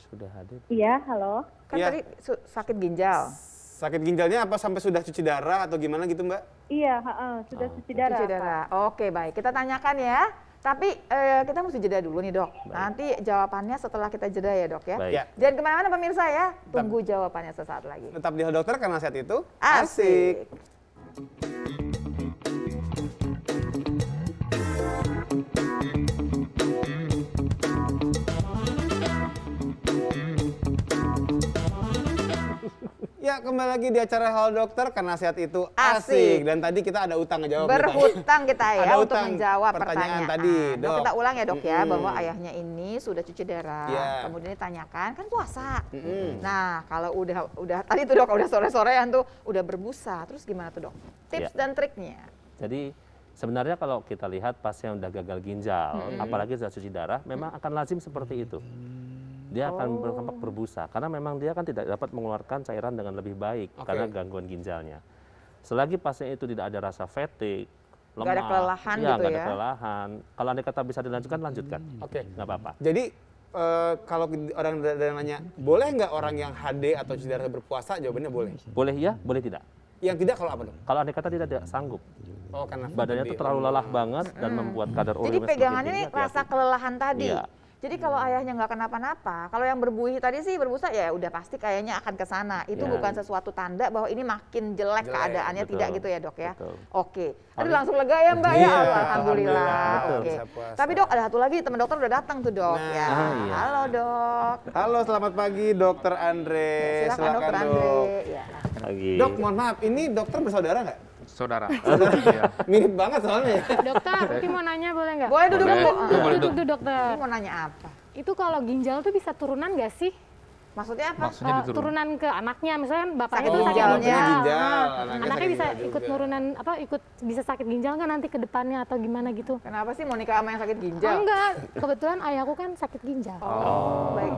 Sudah hadir. Iya, halo. Kan tadi sakit ginjal. Sakit ginjalnya apa sampai sudah cuci darah atau gimana gitu Mbak? Iya, sudah cuci darah. Cuci darah. Oke, baik. Kita tanyakan ya. Tapi kita mesti jeda dulu nih Dok. Baik. Nanti jawabannya setelah kita jeda ya Dok ya. Baik. Jangan kemana-mana pemirsa ya. Tunggu jawabannya sesaat lagi. Tetap di Halo Dokter karena saat itu asik. Ya, kembali lagi di acara Halo Dokter karena sehat itu asik. Dan tadi kita ada utang ngejawab. Berhutang kita ya ada untuk menjawab pertanyaan tadi, Dok. Kita ulang ya Dok ya, bahwa ayahnya ini sudah cuci darah. Kemudian ditanyakan, kan puasa. Nah, kalau udah tadi tuh Dok, udah sore-sorean tuh, udah berbusa. Terus gimana tuh Dok? Tips dan triknya. Jadi sebenarnya kalau kita lihat pasien yang udah gagal ginjal, apalagi sudah cuci darah, memang akan lazim seperti itu. Dia akan bertampak berbusa karena memang dia kan tidak dapat mengeluarkan cairan dengan lebih baik karena gangguan ginjalnya. Selagi pasien itu tidak ada rasa fatigue, lemah, ada kelelahan gitu nggak ya. ada kelelahan. Kalau andai kata bisa dilanjutkan, lanjutkan. Nggak apa-apa. Jadi kalau orang ada nanya, boleh nggak orang yang HD atau cuci darah berpuasa? Jawabannya boleh. Boleh ya, boleh tidak. Yang tidak kalau apa dong? Kalau andai kata tidak sanggup. Karena badannya itu terlalu lelah banget dan membuat kadar urinnya. Jadi pegangannya ini rasa kelelahan tadi. Iya. Jadi kalau ayahnya nggak kenapa-napa, kalau yang berbuih tadi sih berbusa ya udah pasti kayaknya akan ke sana. Itu bukan sesuatu tanda bahwa ini makin jelek keadaannya, tidak gitu ya Dok ya. Oke. Aduh langsung lega ya Mbak ya. Alhamdulillah. Oke. Tapi Dok ada satu lagi teman dokter udah datang tuh Dok ya. Halo Dok. Halo, selamat pagi Dokter Andre. Silakan Dokter Andre. Ya. Pagi. Dok, mohon maaf, ini dokter bersaudara nggak? Saudara. Mirip banget soalnya. Dokter, Uti mau nanya boleh nggak? Boleh duduk dulu. Duduk dulu dokter. Mau nanya apa? Itu kalau ginjal tuh bisa turunan nggak sih? Maksudnya apa? Turunan ke anaknya, misalnya bapak Sakit itu sakit ginjalnya. ginjal. Anaknya Anaknya bisa sakit ginjal ikut juga. nurunan ikut bisa sakit ginjal nggak nanti ke depannya atau gimana gitu? Kenapa sih mau nikah sama yang sakit ginjal? Enggak, kebetulan ayahku kan sakit ginjal. Baik.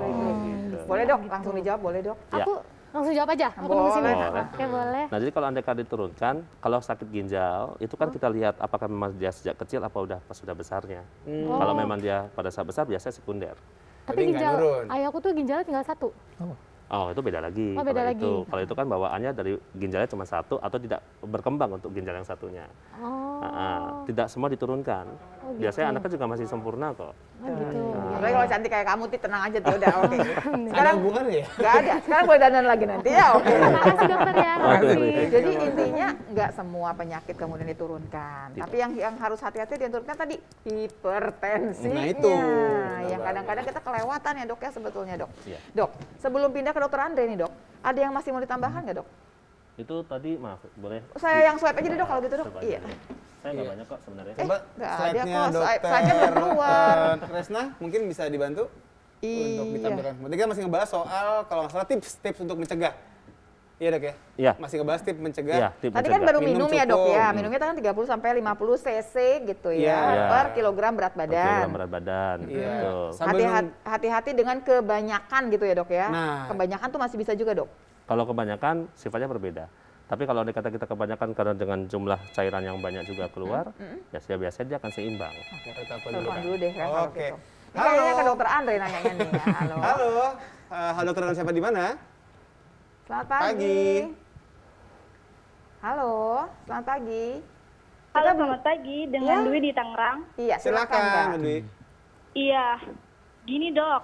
Boleh Dok, langsung dijawab boleh Dok. Aku langsung jawab aja. Aku nunggu sini. Oke, boleh. Nah, jadi kalau andai kata diturunkan, kalau sakit ginjal itu kan kita lihat apakah memang dia sejak kecil apa udah pas sudah besarnya. Kalau memang dia pada saat besar biasanya sekunder. Tapi Jadi nggak ginjal nurun. ayahku tuh ginjalnya tinggal satu. Oh, itu beda lagi. Oh, beda lagi. Kalau itu kan bawaannya dari ginjalnya cuma satu atau tidak berkembang untuk ginjal yang satunya. Tidak semua diturunkan. Biasanya anaknya juga masih sempurna kok. Oh gitu. Tapi kalau cantik kayak kamu Tit, tenang aja tuh udah oke. Ada hubungannya ya? Nggak ada. Sekarang boleh dandan lagi nanti ya oke. Makasih dokter ya. Makasih. Jadi intinya nggak semua penyakit kemudian diturunkan. Tapi yang harus hati-hati diturunkan tadi hipertensinya. Nah, itu. Yang kadang-kadang kita kelewatan ya Dok ya sebetulnya Dok. Iya. Dok, sebelum pindah ke Dokter Andre nih Dok, ada yang masih mau ditambahkan nggak Dok? Itu tadi maaf, boleh? Saya yang swipe aja deh Dok kalau gitu Dok. Coba iya. aja. Saya nggak banyak kok sebenarnya. Coba nggak ada slide-nya kok. Dokter Slide-nya udah keluar. Resna mungkin bisa dibantu untuk Iya. ditampilkan. Berarti kita masih ngebahas soal kalau nggak salah tips untuk mencegah Iya dok ya? Iya. Masih ngebahas tip mencegah. Iya, tip Tadi kan mencegah. baru minum ya dok ya, cukup. minumnya kan 30 sampai 50 cc gitu ya, Iya. per kilogram berat Per badan. kilogram berat badan. Iya. Betul. Sambil Hati-hati dengan kebanyakan gitu ya dok ya. Nah. Kebanyakan tuh masih bisa juga dok. Kalau kebanyakan sifatnya berbeda. Tapi kalau andai kata kita kebanyakan karena dengan jumlah cairan yang banyak juga keluar, ya biasanya dia akan seimbang. Oke, telepon telepon Kak. dulu deh kan kalau Oke. gitu. Ini kayaknya ke dokter Andre nanyanya nih ya. Halo. Halo dokter, dengan siapa di mana? Selamat pagi. Halo, selamat pagi. Halo, selamat pagi. Dengan Ya. Dwi di Tangerang. Iya, silakan Mbak. Silakan, Dwi. Iya, gini dok.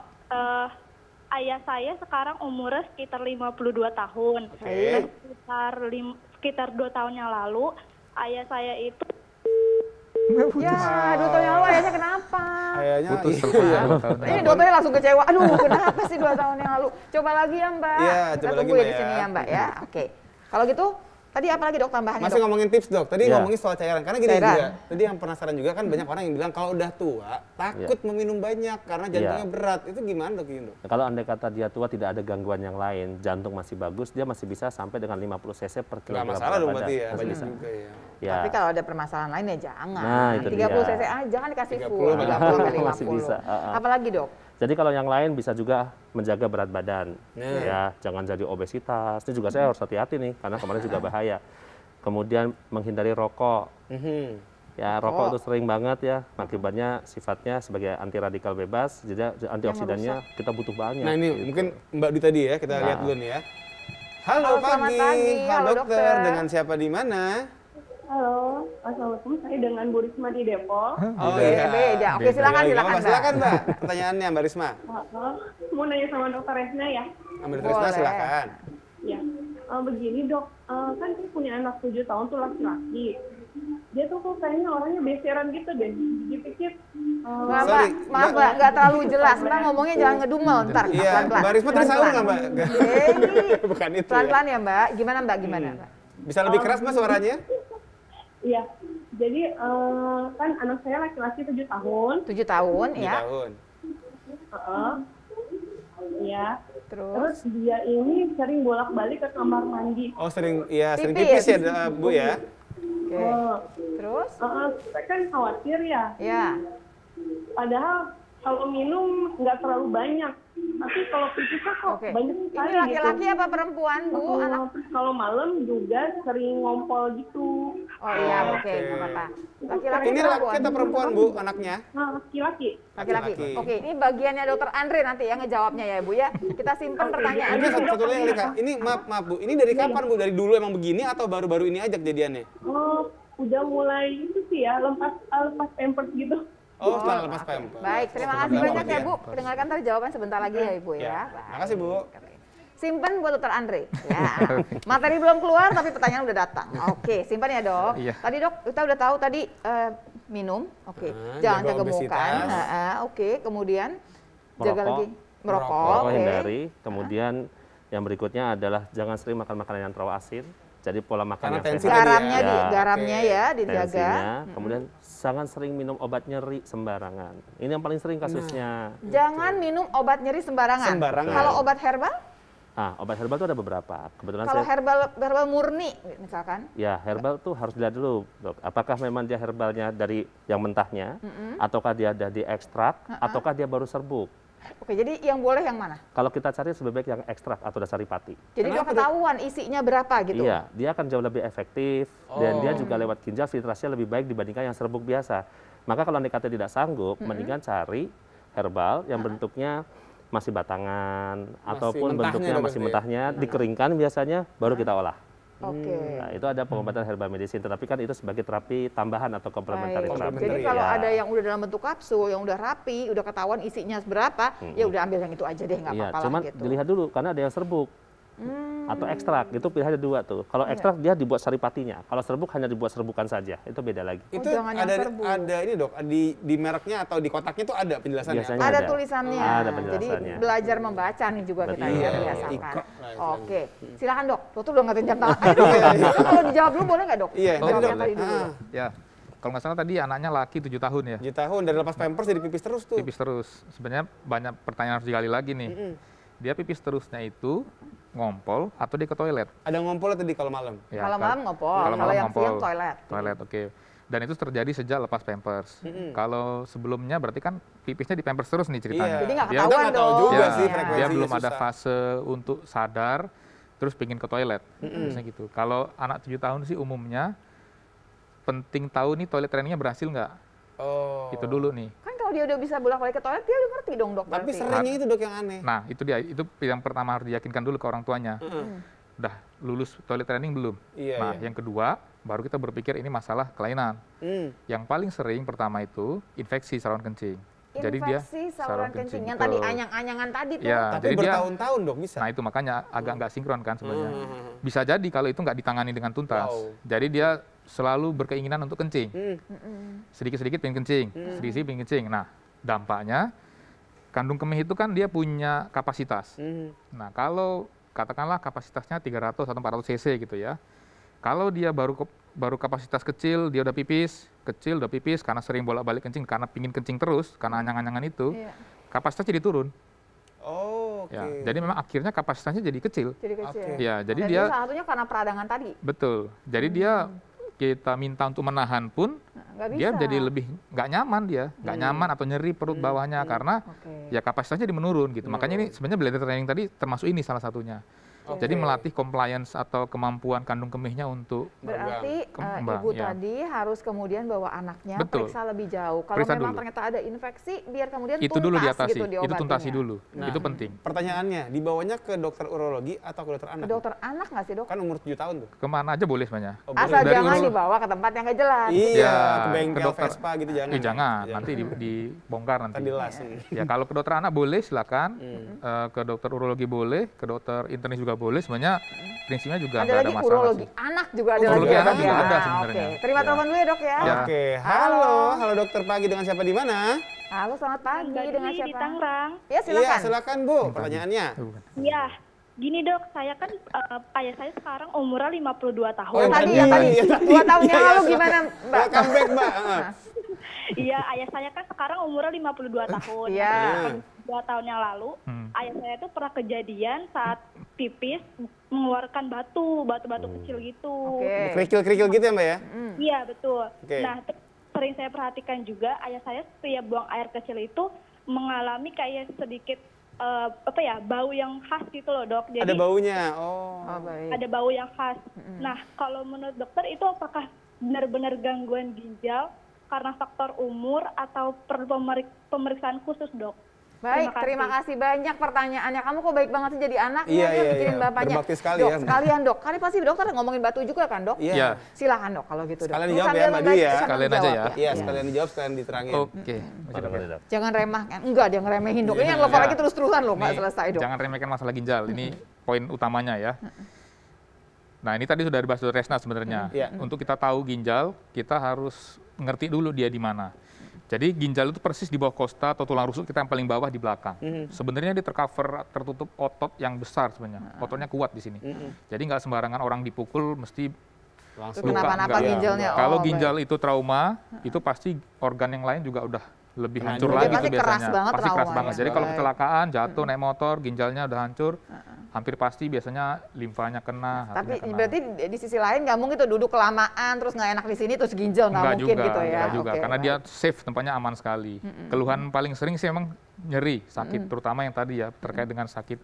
Ayah saya sekarang umurnya sekitar 52 tahun. Oke. Sekitar 2 tahun yang lalu, ayah saya itu Ya, 2 tahun yang lalu ayahnya kenapa? Kayaknya Putus iya. Ini dokternya langsung kecewa. Aduh, kenapa sih 2 tahun yang lalu? Coba lagi ya Mbak. Iya, Kita coba tunggu lagi, ya di Mbak, sini ya. ya Mbak ya. Oke. Kalau gitu, tadi apa lagi dok tambahannya Masih dok? ngomongin tips dok, tadi Iya. ngomongin soal cairan. Karena gini Cairan. juga, tadi yang penasaran juga kan banyak orang yang bilang kalau udah tua takut meminum banyak karena jantungnya berat. Itu gimana dok ini dok? Kalau andai kata dia tua tidak ada gangguan yang lain, jantung masih bagus, dia masih bisa sampai dengan 50 cc per Nggak kilogram masalah dong berat berarti ya, badan. Masih banyak bisa. juga ya. Ya. Tapi kalau ada permasalahan lain ya jangan. Nah, itu 30 dia. cc aja, jangan dikasih 30 full. 30 kali 50. Masih bisa, Apalagi dok? Jadi kalau yang lain bisa juga menjaga berat badan, Nah. ya jangan jadi obesitas. Ini juga saya harus hati-hati nih, karena kemarin juga bahaya. Kemudian menghindari rokok. Ya rokok itu sering banget ya, akibatnya sifatnya sebagai anti radikal bebas, jadi antioksidannya kita butuh banyak. Nah ini gitu. mungkin Mbak Dwi tadi ya, kita lihat dulu nih ya. Halo, Halo, selamat pagi. Halo Halo, dokter. dokter. Dengan siapa di mana? Halo, Assalamualaikum. Saya dengan Bu Risma di Depok. Oh Beda. Oke, silakan Nggak silakan apa-apa, Mbak. silakan Mbak. Pertanyaannya Mbak Risma. Mau nanya sama dokter Resna ya? Mbak Risma Boleh. silakan. Ya, begini dok, kan saya punya anak 7 tahun tuh laki-laki. Dia tuh kok kayaknya orangnya beseran gitu deh. Dipikir, Mbak, Sorry, maaf Mbak, nggak terlalu jelas. Mbak ngomongnya jangan ngedumel, ntar Iya, pelan-pelan. Mbak Risma tadi sahur nggak Mbak? Bukan itu ya. Pelan-pelan ya Mbak. Gimana Mbak, gimana Mbak? Bisa lebih keras Mbak suaranya? iya. Jadi kan anak saya laki-laki 7 tahun. 7 tahun 7 ya. tahun. Iya. Terus? Terus dia ini sering bolak-balik ke kamar mandi. Oh sering, iya sering Pipis. pipis ya Bu ya? Oke. Terus? Saya kan khawatir ya. Ya. Padahal kalau minum nggak terlalu banyak. Tapi kalau pipis kok Oke. banyak Ini sekali laki-laki gitu. apa perempuan Bu? Anak? Terus kalau malam juga sering ngompol gitu. Oh iya, oke, nggak apa-apa. Laki-laki Ini perempuan? laki atau perempuan Bu anaknya? Nah, laki-laki. Laki-laki. Laki-laki. Oke, ini bagiannya dokter Andre nanti yang ngejawabnya ya Bu ya. Kita simpan pertanyaannya. Ini satu lagi Kak. Ini maaf Bu, ini dari kapan Bu? Dari dulu emang begini atau baru-baru ini aja kejadiannya? Oh, udah mulai itu sih ya, lepas pampers gitu. Oh, setelah lepas pempek. Baik, terima kasih banyak ya Bu. Dengarkan tadi jawaban sebentar lagi ya Ibu ya. Baik. Makasih Bu. Simpan buat dokter Andre. Ya. Materi belum keluar tapi pertanyaan udah datang. Oke, simpan ya dok. Iya. Tadi dok kita udah tahu tadi minum. Oke. Jangan jaga jaga muka. obesitas. Oke, kemudian jaga Merokok. lagi merokok. Merokok Oke. hindari. Kemudian yang berikutnya adalah jangan sering makan makanan yang terlalu asin. Jadi pola makan Karena yang tensi sehat. tadi Garamnya, ya. garamnya Oke. ya dijaga. Tensinya. Kemudian jangan sering minum obat nyeri sembarangan. Ini yang paling sering kasusnya. Jangan minum obat nyeri sembarangan. Sembarangan. Kalau obat herbal? Obat herbal itu ada beberapa. Kebetulan Kalau saya herbal murni misalkan? ya herbal tuh harus dilihat dulu, Dok. Apakah memang dia herbalnya dari yang mentahnya, ataukah dia ada diekstrak, ataukah dia baru serbuk. Oke, jadi yang boleh yang mana? Kalau kita cari lebih baik yang ekstrak atau dasari pati. Jadi udah ketahuan isinya berapa gitu? Iya, dia akan jauh lebih efektif dan dia juga lewat ginjal filtrasinya lebih baik dibandingkan yang serbuk biasa. Maka kalau DKT tidak sanggup, mendingan cari herbal yang bentuknya masih batangan ataupun mentahnya bentuknya dong masih berarti ya? mentahnya, dikeringkan biasanya baru kita olah. Oke. Nah, itu ada pengobatan herbal medicine, tetapi kan itu sebagai terapi tambahan atau komplementari Baik. terapi. Jadi kalau Ya. ada yang udah dalam bentuk kapsul, yang udah rapi, udah ketahuan isinya berapa, ya udah ambil yang itu aja deh, nggak Iya, apa-apa lah cuman gitu. dilihat dulu karena ada yang serbuk atau ekstrak, itu pilihannya dua tuh. Kalau ekstrak dia dibuat saripatinya, kalau serbuk hanya dibuat serbukan saja, itu beda lagi. Itu jangan yang serbuk. ada ini dok, di mereknya atau di kotaknya tuh ada penjelasannya. Biasanya Ada ada. tulisannya. Ada Jadi penjelasannya. belajar membaca nih juga kita Betul. ya Iya, biasakan. ikro. Oke, silakan dok. Dokter udah ngatain jam tangan. Ayo dok, kalau dijawab dulu boleh nggak dok? Iya, Jawab tadi yang dok. tadi dulu. Ya, kalau nggak salah tadi anaknya laki 7 tahun ya. 7 tahun dari lepas pampers jadi pipis terus tuh. Pipis terus. Sebenarnya banyak pertanyaan harus digali lagi nih. dia pipis terusnya itu ngompol atau dia ke toilet. Ada ngompol tadi kalau malam? Ya, kalau malam ngompol, kalau kalau yang ngompol, siang toilet. Toilet, oke. Dan itu terjadi sejak lepas Pampers. Kalau sebelumnya berarti kan pipisnya di Pampers terus nih ceritanya. Jadi nggak Dia ketahuan nggak tahu dong. juga sih Dia frekuensinya belum ada susah. fase untuk sadar, terus pingin ke toilet. Biasanya gitu. Kalau anak 7 tahun sih umumnya penting tahu nih toilet trainingnya berhasil nggak. Oh. Itu dulu nih. Kan kalau dia udah bisa bolak-balik ke toilet, dia udah ngerti dong dok. Tapi berarti. seringnya itu dok yang aneh. Nah, itu dia. Itu yang pertama harus diyakinkan dulu ke orang tuanya. Udah lulus toilet training belum? Iya, Nah, iya. yang kedua, baru kita berpikir ini masalah kelainan. Yang paling sering pertama itu infeksi saluran kencing. Jadi dia Infeksi saluran kencing yang betul. tadi anyang-anyangan tadi tuh. Ya, Tapi jadi dia, bertahun-tahun dok bisa. nah itu makanya agak nggak sinkron kan sebenarnya. Bisa jadi kalau itu nggak ditangani dengan tuntas. Wow. Jadi dia selalu berkeinginan untuk kencing. Sedikit-sedikit pengen kencing, sedikit-sedikit pengen kencing. Nah, dampaknya kandung kemih itu kan dia punya kapasitas. Nah, kalau katakanlah kapasitasnya 300 atau 400 cc gitu ya. Kalau dia baru kapasitas kecil, dia udah pipis, kecil udah pipis karena sering bolak-balik kencing, karena pingin kencing terus, karena anyang-anyangan itu, Iya. kapasitasnya jadi turun. Oh, oke. Ya, jadi memang akhirnya kapasitasnya jadi kecil. Jadi kecil. Oke. Ya, jadi Dan dia itu salah satunya karena peradangan tadi. betul. Jadi dia kita minta untuk menahan pun Nggak bisa. dia jadi lebih nggak nyaman dia, nggak nyaman atau nyeri perut bawahnya karena Oke. ya kapasitasnya jadi menurun gitu. Makanya ini sebenarnya bladder training tadi termasuk ini salah satunya. Jadi melatih compliance atau kemampuan kandung kemihnya untuk Berarti Kembang, ibu ya. tadi harus kemudian bawa anaknya Betul. periksa lebih jauh. Kalau Periksa memang dulu. ternyata ada infeksi, biar kemudian itu dulu diatasi, gitu itu diobatinnya. tuntasi dulu. Nah, Itu penting. Pertanyaannya, dibawanya ke dokter urologi atau ke dokter anak? Ke dokter anak nggak sih dok? Kan umur 7 tahun tuh. Kemana aja boleh sebenarnya. Oh, Asal Dari jangan urologi. dibawa ke tempat yang nggak jelas. Iya, Ya, ke ke bengkel dokter. Vespa gitu jangan. Jangan, nanti dibongkar nanti. Tadi las. Ya kalau ke dokter anak boleh silakan, ke dokter urologi boleh, ke dokter internis juga boleh. Sebenarnya prinsipnya juga Ada nggak lagi masalah urologi sih. anak juga ada Urologi lagi ya, anak dok juga ya? ada sebenarnya. Oke, terima Ya. telepon dulu ya dok ya. Ya. Oke, halo dokter pagi dengan siapa di mana? Halo, selamat pagi dengan Di siapa? Tangerang. Ya silakan. Iya, silakan Bu. Pertanyaannya. Iya. Gini dok, saya kan ayah saya sekarang umurnya 52 tahun. Oh, Yang tadi, Iya, yang tadi. iya, tadi. 2 tahun yang Iya, lalu iya, gimana Mbak? Welcome back, Mbak. Iya, ayah saya kan sekarang umurnya 52 tahun. Iya. Nah, 2 tahun yang lalu, ayah saya itu pernah kejadian saat pipis mengeluarkan batu-batu kecil gitu. Oke. Kerikil-kerikil gitu ya, Mbak ya? Iya, betul. Oke. Nah, sering saya perhatikan juga ayah saya setiap buang air kecil itu mengalami kayak sedikit bau yang khas gitu loh, Dok. Jadi Ada baunya. Oh. Oh, baik. ada bau yang khas. Nah, kalau menurut dokter itu apakah benar-benar gangguan ginjal karena faktor umur atau perlu pemeriksaan khusus, Dok? Baik, terima kasih banyak pertanyaannya. Kamu kok baik banget sih jadi anaknya, Iya, ya, iya, mikirin iya. bapaknya. Berbakti sekali Dok, ya. sekalian dok. Kali pasti dokter ngomongin batu juga kan dok? Iya. Iya. Silakan dok kalau gitu dok. Sekalian Ini dijawab sambil ya, Mbak Dwi membaca, ya. sambil Sekalian aja dijawab ya. Iya, sekalian dijawab, sekalian diterangin. Oke. Boleh, Dok. Jangan remehkan. Enggak, dia ngeremehin dok. Ini yang telepon Iya. lagi terus-terusan loh, nggak Ini selesai dok. Jangan remehkan masalah ginjal. Ini poin utamanya ya. Nah ini tadi sudah dibahas oleh Resna sebenarnya. Iya. Untuk kita tahu ginjal, kita harus ngerti dulu dia di mana. Jadi ginjal itu persis di bawah kosta atau tulang rusuk kita yang paling bawah di belakang. Sebenarnya dia tertutup otot yang besar sebenarnya. Ototnya kuat di sini. Jadi nggak sembarangan orang dipukul mesti Langsung. luka. Kenapa-napa Enggak. ginjalnya. Kalau Oh, ginjal itu trauma, itu pasti organ yang lain juga udah lebih Kena hancur juga. lagi Pasti tuh keras biasanya. banget Pasti keras traumanya. banget. Jadi kalau Baik. kecelakaan, jatuh, naik motor, ginjalnya udah hancur, hampir pasti biasanya limfanya kena, Tapi hatinya kena. berarti di sisi lain nggak mungkin tuh duduk kelamaan terus nggak enak di sini terus ginjal nggak mungkin gitu ya. enggak juga, Oke, karena baik. dia safe, tempatnya aman sekali. Keluhan paling sering sih emang nyeri, sakit, terutama yang tadi ya terkait dengan sakit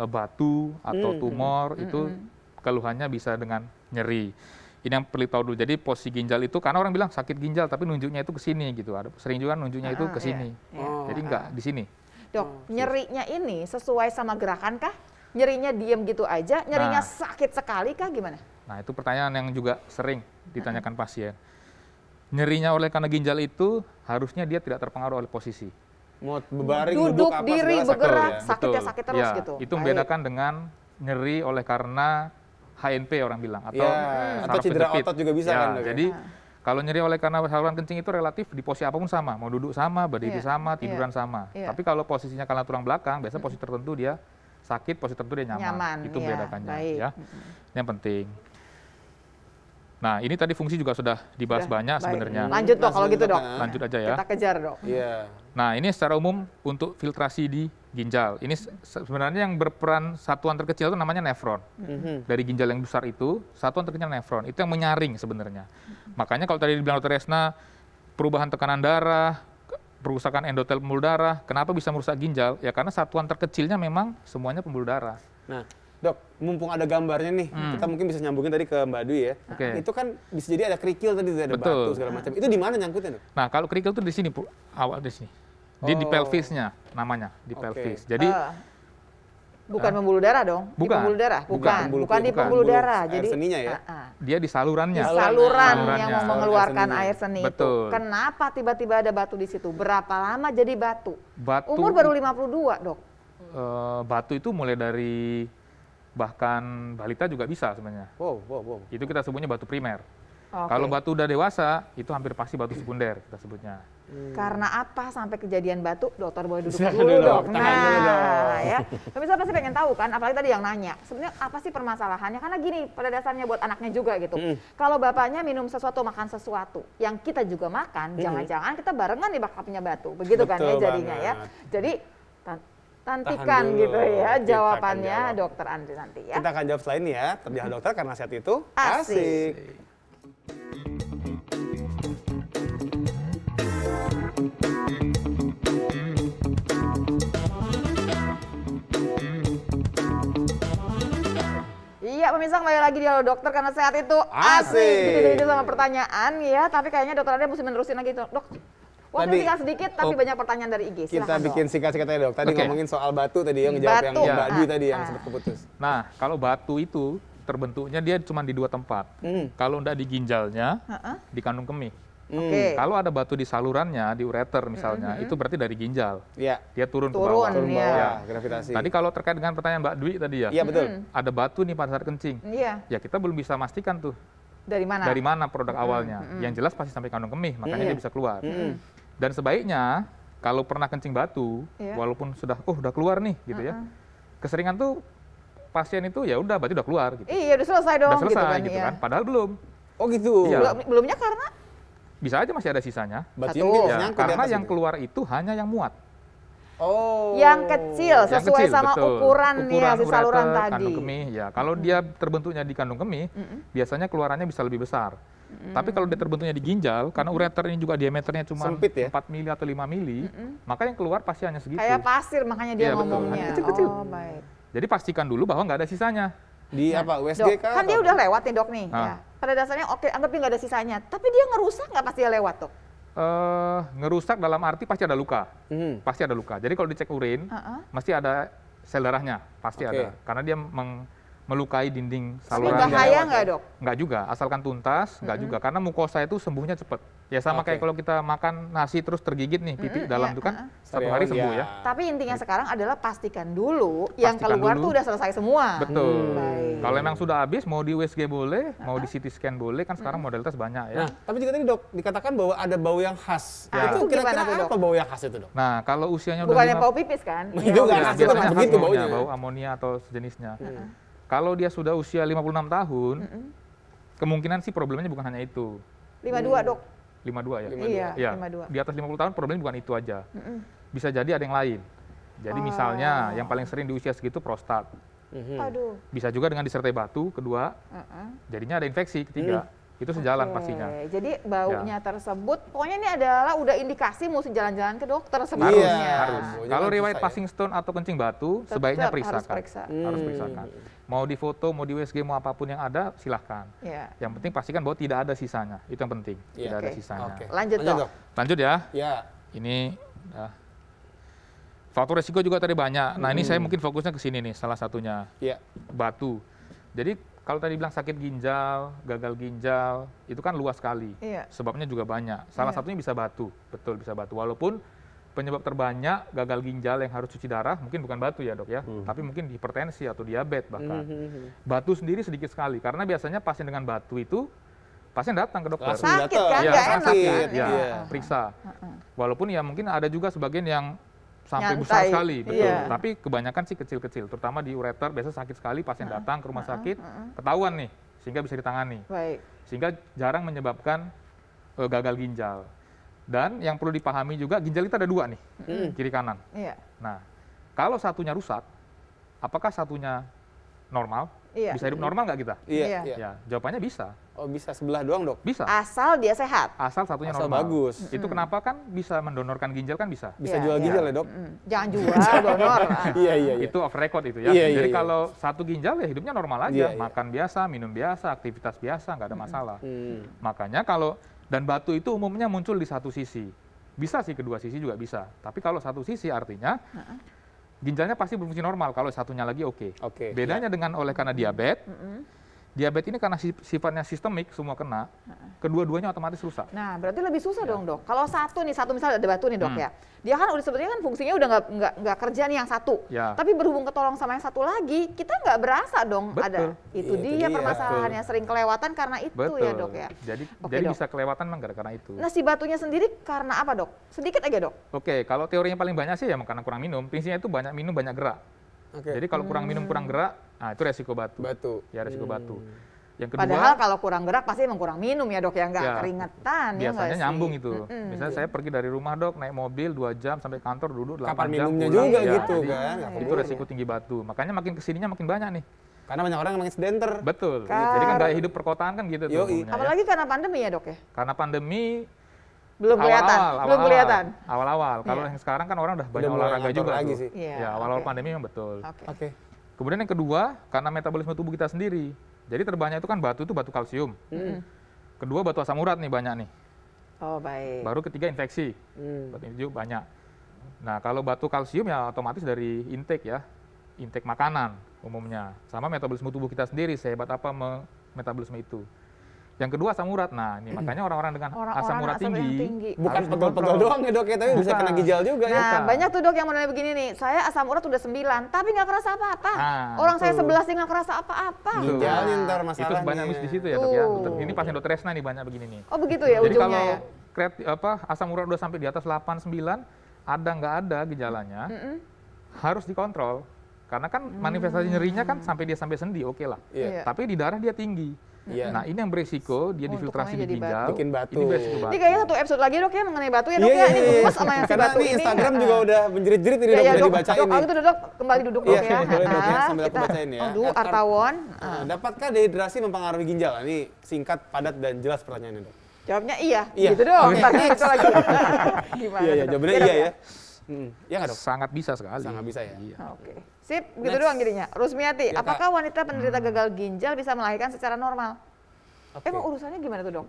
batu atau tumor itu keluhannya bisa dengan nyeri. Ini yang perlu tahu dulu. Jadi posisi ginjal itu karena orang bilang sakit ginjal tapi nunjuknya itu ke sini gitu. Ada sering juga nunjuknya itu ke sini. iya. Jadi enggak di sini. Dok, nyerinya ini sesuai sama gerakan kah? Nyerinya diem gitu aja? Nyerinya Nah. sakit sekali kah gimana? Nah, itu pertanyaan yang juga sering ditanyakan pasien. Nyerinya oleh karena ginjal itu harusnya dia tidak terpengaruh oleh posisi. Mau berbaring, Duduk, apa, diri, segala sakit bergerak, ya. sakitnya Betul. sakit terus Ya, gitu. Itu Baik. membedakan dengan nyeri oleh karena HNP orang bilang atau Ya, atau saraf cedera kejepit. otot juga bisa Ya, kan, Dok, ya? Jadi kalau nyeri oleh karena saluran kencing itu relatif di posisi apapun sama, mau duduk sama, berdiri Iya, sama, iya, tiduran sama. iya. Tapi kalau posisinya karena tulang belakang, biasanya posisi tertentu dia sakit, posisi tertentu dia nyaman. Nyaman, Itu iya, membedakannya baik. ya. Ini yang penting. Nah, ini tadi fungsi juga sudah dibahas Sudah, banyak baik. sebenarnya. Lanjut dok kalau gitu dok. Lanjut aja ya. Kita kejar dok. Iya. Nah, ini secara umum untuk filtrasi di ginjal. Ini sebenarnya yang berperan satuan terkecil itu namanya nefron. Dari ginjal yang besar itu, satuan terkecil nefron. Itu yang menyaring sebenarnya. Makanya kalau tadi dibilang Dr. Resna, perubahan tekanan darah, perusakan endotel pembuluh darah, kenapa bisa merusak ginjal? Ya karena satuan terkecilnya memang semuanya pembuluh darah. Nah, Dok, mumpung ada gambarnya nih, kita mungkin bisa nyambungin tadi ke Mbak Dwi ya. Itu kan bisa jadi ada kerikil tadi, ada batu segala macam. Itu di mana nyangkutnya, Dok? Nah, kalau kerikil itu di sini, awal di sini. Di pelvisnya namanya, di pelvis. Jadi bukan pembuluh darah dong? Bukan. Di pembuluh darah? Bukan di pembuluh darah. Jadi seninya ya? Dia di salurannya. Di saluran yang mau mengeluarkan air seni Betul. itu. Kenapa tiba-tiba ada batu di situ? Berapa lama jadi batu? Umur baru 52, Dok. Batu itu mulai dari bahkan balita juga bisa sebenarnya. Wow. Itu kita sebutnya batu primer. Kalau batu udah dewasa, itu hampir pasti batu sekunder kita sebutnya. Karena apa sampai kejadian batu? Dokter boleh duduk dulu, Dok. Nah, ya. Pemirsa pasti pengen tahu kan, apalagi tadi yang nanya. Sebenarnya apa sih permasalahannya? Karena gini, pada dasarnya buat anaknya juga gitu. Kalau bapaknya minum sesuatu, makan sesuatu, yang kita juga makan, jangan-jangan kita barengan nih bakal punya batu. Begitu kan ya jadinya ya. Jadi tantikan gitu ya jawabannya Dokter Andri nanti ya. Kita akan jawab setelah ini ya. Terjadi dokter karena sehat itu asik. Iya pemirsa, kembali lagi di Halo Dokter karena sehat itu asik. Gitu sama pertanyaan ya, tapi kayaknya Dokter Andri mesti menerusin lagi Dok. Waktu tinggal sedikit, tapi banyak pertanyaan dari IG. Kita bikin singkat-singkatnya, Dok. Tadi ngomongin soal batu tadi, yang jawab yang Mbak Dwi tadi yang sempat keputus. Nah, kalau batu itu terbentuknya dia cuma di 2 tempat. Kalau enggak di ginjalnya, di kandung kemih. Kalau ada batu di salurannya, di ureter misalnya, itu berarti dari ginjal. Dia turun ke bawah. Turun bawah, gravitasi. Tadi kalau terkait dengan pertanyaan Mbak Dwi tadi ya. Iya, betul. Ada batu nih pada saat kencing. Ya kita belum bisa pastikan tuh. Dari mana? Dari mana produk awalnya. Yang jelas pasti sampai kandung kemih, makanya dia bisa keluar. Dan sebaiknya kalau pernah kencing batu, walaupun sudah keluar nih gitu ya. Keseringan tuh pasien itu ya udah berarti udah keluar gitu. Iya, udah selesai dong. Udah selesai gitu kan. Padahal belum. Oh gitu. Iya. Belumnya karena bisa aja masih ada sisanya. Karena yang keluar itu hanya yang muat. Yang kecil sesuai sama ukuran ya si saluran tadi. Kandung kemih ya. Kalau dia terbentuknya di kandung kemih, biasanya keluarannya bisa lebih besar. Tapi kalau dia terbentuknya di ginjal, karena ureter ini juga diameternya cuma 4 mili atau 5 mili, maka yang keluar pasti hanya segitu. Kayak pasir makanya dia ngomongnya. Kecil-kecil. Baik. Jadi pastikan dulu bahwa nggak ada sisanya. Di USG Dok, kan dia udah lewat nih Dok nih. Ya. Pada dasarnya anggap dia nggak ada sisanya. Tapi dia ngerusak nggak pas dia lewat Dok? Ngerusak dalam arti pasti ada luka. Pasti ada luka. Jadi kalau dicek urin, mesti ada sel darahnya. Pasti ada. Karena dia melukai dinding saluran. Tapi bahaya nggak Dok? Nggak juga, asalkan tuntas, nggak juga. Karena mukosa itu sembuhnya cepat. Ya sama kayak kalau kita makan nasi terus tergigit nih, pipi dalam itu kan 1 hari sembuh ya. Tapi intinya sekarang adalah pastikan dulu yang keluar tuh udah selesai semua. Betul. Kalau memang sudah habis, mau di USG boleh, mau di CT scan boleh, kan sekarang modalitas banyak ya. Nah, tapi juga tadi Dok, dikatakan bahwa ada bau yang khas. Itu kira-kira apa bau yang khas itu Dok? Nah, kalau usianya bukannya bau pipis kan? Itu nggak khas, itu begitu baunya. Bau amonia atau sejenisnya. Kalau dia sudah usia 56 tahun, kemungkinan sih problemnya bukan hanya itu. 52 Dok? 52 ya? Iya, 52. Di atas 50 tahun problemnya bukan itu aja. Bisa jadi ada yang lain. Jadi misalnya yang paling sering di usia segitu prostat. Bisa juga dengan disertai batu, kedua, jadinya ada infeksi, ketiga. Itu sejalan pastinya. Jadi baunya tersebut, pokoknya ini adalah udah indikasi mesti jalan-jalan ke dokter sebelumnya. Harus. Kalau riwayat passing stone atau kencing batu, sebaiknya periksakan. Harus periksakan. Mau di foto, mau di USG, mau apapun yang ada, silahkan. Yang penting pastikan bahwa tidak ada sisanya. Itu yang penting. Tidak ada sisanya. Lanjut Dok. Lanjut ya. Ini faktor resiko juga tadi banyak. Nah ini saya mungkin fokusnya ke sini nih, salah satunya. Batu. Jadi kalau tadi bilang sakit ginjal, gagal ginjal, itu kan luas sekali. Sebabnya juga banyak. Salah satunya bisa batu. Betul, bisa batu. Walaupun penyebab terbanyak gagal ginjal yang harus cuci darah mungkin bukan batu ya Dok ya, tapi mungkin hipertensi atau diabetes bahkan. Batu sendiri sedikit sekali, karena biasanya pasien dengan batu itu pasien datang ke dokter. Sakit kan, nggak enak kan? Ya, periksa. Walaupun ya mungkin ada juga sebagian yang sampai besar sekali, betul. Tapi kebanyakan sih kecil-kecil, terutama di ureter biasa sakit sekali, pasien datang ke rumah sakit, ketahuan nih, sehingga bisa ditangani. Sehingga jarang menyebabkan gagal ginjal. Dan yang perlu dipahami juga, ginjal kita ada 2 nih, kiri kanan. Nah, Kalau satunya rusak, apakah satunya normal? Bisa hidup normal nggak kita? Iya. Ya, jawabannya bisa. Oh, bisa sebelah doang, Dok? Bisa. Asal dia sehat. Asal satunya Asal normal. bagus. Itu kenapa kan bisa mendonorkan ginjal kan bisa. Bisa jual ginjal ya, Dok? Jangan jual, donor. Iya. Itu off record itu ya. Jadi kalau satu ginjal ya hidupnya normal aja. Makan biasa, minum biasa, aktivitas biasa, nggak ada masalah. Makanya kalau, dan batu itu umumnya muncul di satu sisi. Bisa sih kedua sisi juga bisa. Tapi kalau satu sisi artinya ginjalnya pasti berfungsi normal, kalau satunya lagi oke. Bedanya dengan oleh karena diabetes, diabetes ini karena sifatnya sistemik, semua kena, kedua-duanya otomatis rusak. Nah, berarti lebih susah dong, Dok. Kalau satu misalnya ada batu nih, Dok ya. Dia kan udah sebetulnya kan fungsinya udah nggak kerja nih yang satu. Tapi berhubung ketolong sama yang satu lagi, kita nggak berasa dong ada. Itu dia permasalahannya, sering kelewatan karena itu ya, Dok ya. Jadi bisa kelewatan memang karena itu. Nah, si batunya sendiri karena apa, Dok? Sedikit aja, Dok. Oke, kalau teorinya paling banyak sih ya karena kurang minum. Prinsipnya itu banyak minum, banyak gerak. Jadi kalau kurang minum, kurang gerak, nah itu resiko batu. Ya, resiko batu. Yang kedua, padahal kalau kurang gerak pasti emang kurang minum ya, Dok, ya, nggak keringetan. Biasanya nyambung itu. Misalnya saya pergi dari rumah, Dok, naik mobil 2 jam sampai kantor, duduk 8 Kapan jam. minumnya juga gitu kan. Itu resiko tinggi batu. Makanya makin kesininya makin banyak nih. Karena banyak orang yang makin sedenter. Betul. Jadi kan gaya hidup perkotaan kan gitu tuh. Apalagi karena pandemi ya, Dok ya? Karena pandemi belum kelihatan. Awal-awal. Kalau yang sekarang kan orang udah banyak olahraga juga lagi tuh. sih. Ya, awal-awal pandemi memang betul. Kemudian yang kedua, karena metabolisme tubuh kita sendiri. Jadi terbanyak itu kan batu kalsium. Kedua batu asam urat nih banyak nih. Oh, baik. Baru ketiga infeksi. Batu infeksi banyak. Nah, kalau batu kalsium ya otomatis dari intake ya. Intake makanan umumnya. Sama metabolisme tubuh kita sendiri, sehebat apa metabolisme itu. Yang kedua asam urat. Nah, ini makanya orang-orang dengan asam urat tinggi. Bukan pegel-pegel doang ya, Dok, ya, tapi bisa kena ginjal juga ya. Nah, banyak tuh, Dok, yang modalnya begini nih. Saya asam urat udah 9, tapi nggak kerasa apa-apa. Orang saya 11 nggak kerasa apa-apa. Ginjalnya ntar masalahnya. Itu banyak di situ ya, Dok ya. Ini pasien Dokter Resna nih banyak begini nih. Oh, begitu ya ujungnya ya. Jadi kalau asam urat udah sampai di atas 8, 9, ada nggak ada gejalanya, harus dikontrol. Karena kan manifestasi nyerinya kan sampai sendi, oke lah. Tapi di darah dia tinggi. Nah, ini yang berisiko, dia difiltrasi di ginjal, bikin batu. Ini berisiko batu. Ini kayaknya satu episode lagi, Dok, ya, mengenai batu ya, Dok ya. Ini gemes sama yang si batu ini. Instagram juga udah menjerit-jerit ini, Dok, udah dibacain nih. Kalau gitu, Dok, kembali duduk, Dok, ya. Boleh, Dok, ya, sambil aku bacain ya. Artawan. Dapatkah dehidrasi mempengaruhi ginjal? Ini singkat, padat, dan jelas pertanyaannya, Dok. Jawabnya iya. Gitu dong, tadi itu lagi. Gimana? Iya, jawabannya iya ya. Iya nggak, Dok? Sangat bisa sekali. Sangat bisa ya. Oke. Sip, begitu doang jadinya. Rusmiati, apakah wanita penderita gagal ginjal bisa melahirkan secara normal? Emang urusannya gimana tuh, Dok?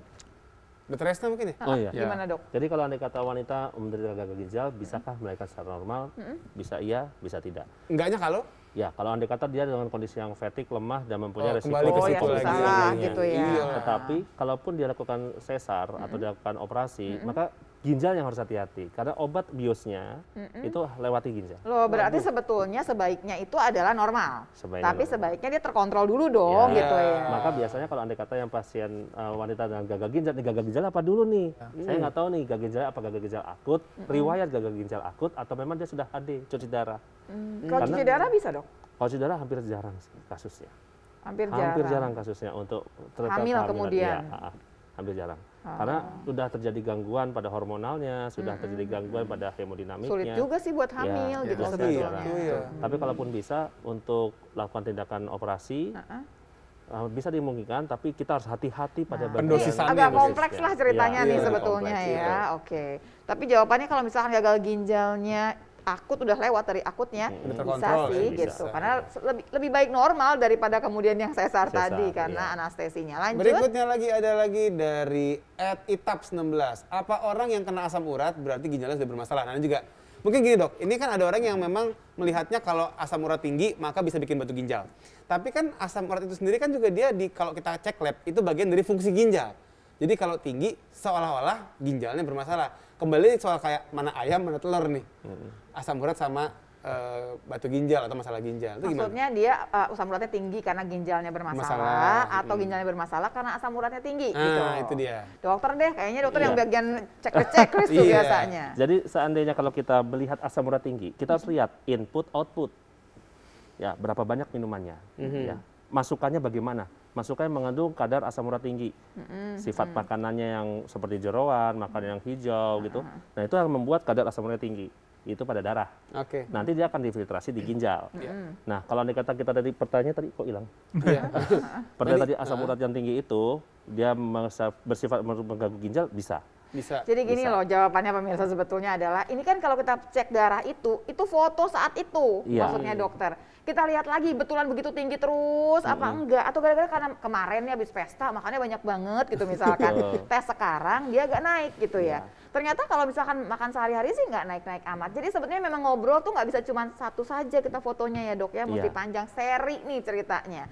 Dokter Resna mungkin ya? Oh iya. Gimana, Dok? Jadi kalau andai kata wanita menderita gagal ginjal, bisakah melahirkan secara normal? Bisa iya, bisa tidak. Enggaknya kalau? Ya, kalau andai kata dia dengan kondisi yang fatigue, lemah, dan mempunyai resiko. Kembali ke situ lagi. Gitu ya. Tetapi, kalaupun dia lakukan sesar atau dilakukan operasi, maka ginjal yang harus hati-hati. Karena obat biosnya itu lewati ginjal. Loh, berarti sebetulnya sebaiknya itu adalah normal. Tapi sebaiknya dia terkontrol dulu dong, gitu ya. Maka biasanya kalau andai kata yang pasien wanita dengan gagal ginjal apa dulu nih? Saya nggak tahu nih gagal ginjal apa gagal ginjal akut, riwayat gagal ginjal akut, atau memang dia sudah HD, cuci darah. Kalau cuci darah bisa, Dok? Kalau cuci darah hampir jarang kasusnya. Hampir jarang kasusnya untuk hamil kemudian. Ya, hampir jarang. Karena sudah terjadi gangguan pada hormonalnya, sudah terjadi gangguan pada hemodinamiknya. Sulit juga sih buat hamil gitu sebetulnya. Tapi kalaupun bisa untuk lakukan tindakan operasi, bisa dimungkinkan, tapi kita harus hati-hati pada pendosisannya. Agak kompleks lah ceritanya nih sebetulnya ya. Oke. Tapi jawabannya kalau misalkan gagal ginjalnya akut, udah lewat dari akutnya, bisa sih gitu. Karena lebih baik normal daripada kemudian yang sesar tadi karena anestesinya. Lanjut. Berikutnya ada lagi dari @itaps16. Apa orang yang kena asam urat berarti ginjalnya sudah bermasalah? Nah, ini juga mungkin gini, Dok. Ini kan ada orang yang memang melihatnya kalau asam urat tinggi maka bisa bikin batu ginjal. Tapi kan asam urat itu sendiri kan juga dia kalau kita cek lab itu bagian dari fungsi ginjal. Jadi kalau tinggi seolah-olah ginjalnya bermasalah. Kembali soal kayak mana ayam mana telur nih. Asam urat sama batu ginjal atau masalah ginjal. Itu maksudnya gimana? dia asam uratnya tinggi karena ginjalnya bermasalah atau ginjalnya bermasalah karena asam uratnya tinggi gitu. Itu dia. Dokter deh, kayaknya dokter yang bagian cek-cek tuh biasanya. Jadi seandainya kalau kita melihat asam urat tinggi, kita harus lihat input output. Ya, berapa banyak minumannya, ya. Masukannya bagaimana? masuknya mengandung kadar asam urat tinggi. Sifat makanannya yang seperti jeroan, makanan yang hijau gitu. Nah, itu yang membuat kadar asam urat tinggi. Itu pada darah. Nanti dia akan difiltrasi di ginjal. Nah, kalau dikata kita tadi pertanyaan tadi kok hilang? Pertanyaan tadi asam urat yang tinggi itu dia bersifat mengganggu ginjal bisa. Jadi gini loh jawabannya pemirsa sebetulnya adalah ini kan kalau kita cek darah itu foto saat itu maksudnya dokter. Kita lihat lagi betulan begitu tinggi terus apa enggak atau gara-gara karena kemarin habis pesta makanya banyak banget gitu misalkan. Tes sekarang dia agak naik gitu ya. Ternyata kalau misalkan makan sehari-hari sih nggak naik-naik amat. Jadi sebetulnya memang ngobrol tuh nggak bisa cuma satu saja kita fotonya ya dok ya, mesti panjang seri nih ceritanya.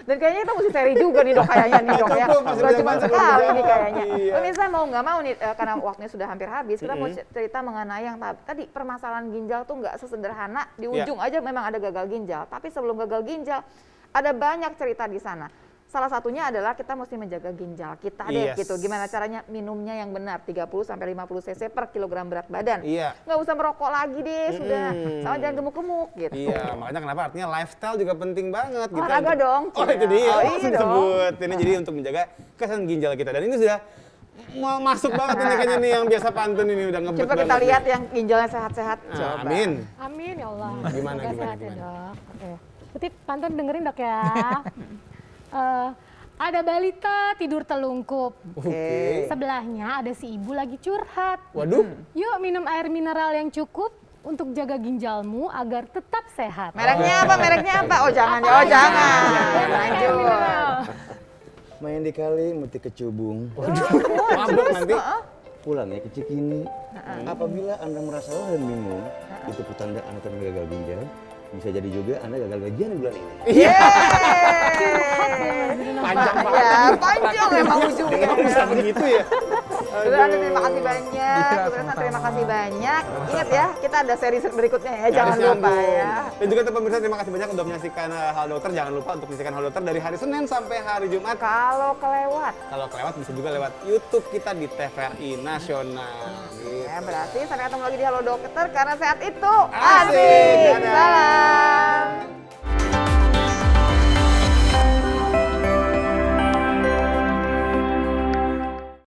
Dan kayaknya kita mesti seri juga nih dok kayaknya nih dok ya. Nggak cuma sekali nih kayaknya. Pemirsa mau nggak mau nih karena waktunya sudah hampir habis, kita mau cerita mengenai yang tadi permasalahan ginjal tuh nggak sesederhana di ujung aja memang ada gagal ginjal. Tapi sebelum gagal ginjal ada banyak cerita di sana. Salah satunya adalah kita mesti menjaga ginjal kita deh gitu. Gimana caranya minumnya yang benar 30-50 cc per kilogram berat badan. Nggak usah merokok lagi deh sudah. Sama jangan gemuk-gemuk gitu. Makanya kenapa artinya lifestyle juga penting banget gitu. Olahraga dong. Itu dia disebut. Ini jadi untuk menjaga kesehatan ginjal kita. Dan ini sudah masuk banget ini kayaknya nih yang biasa pantun ini udah ngebut banget. Coba kita lihat yang ginjalnya sehat-sehat. Amin. Amin ya Allah. Gimana? Ya, dok. Oke. Kutip pantun dengerin dok ya. Ada balita tidur telungkup. Sebelahnya ada si ibu lagi curhat. Waduh. Yuk minum air mineral yang cukup untuk jaga ginjalmu agar tetap sehat. Mereknya apa? Mereknya apa? Oh jangan. Oh jangan. Lanjut. Main di kali mesti kecubung. Mabuk nanti. Pulang ya ke Cikini. Apabila Anda merasa lelah dan bingung, itu petanda Anda terkena gagal ginjal. Bisa jadi juga Anda gagal gajian di bulan ini. Panjang banget. Ya, panjang memang ujungnya. Bisa begitu ya. Anda terima kasih banyak. Terima kasih banyak. Ingat ya, kita ada seri berikutnya ya, jangan lupa ya. Dan juga pemirsa terima kasih banyak untuk menyaksikan Halo Dokter. Jangan lupa untuk menyaksikan Halo Dokter dari hari Senin sampai hari Jumat. Kalau kelewat bisa juga lewat YouTube kita di TVRI Nasional. Ya, berarti sampai ketemu lagi di Halo Dokter karena sehat itu asik. Salam.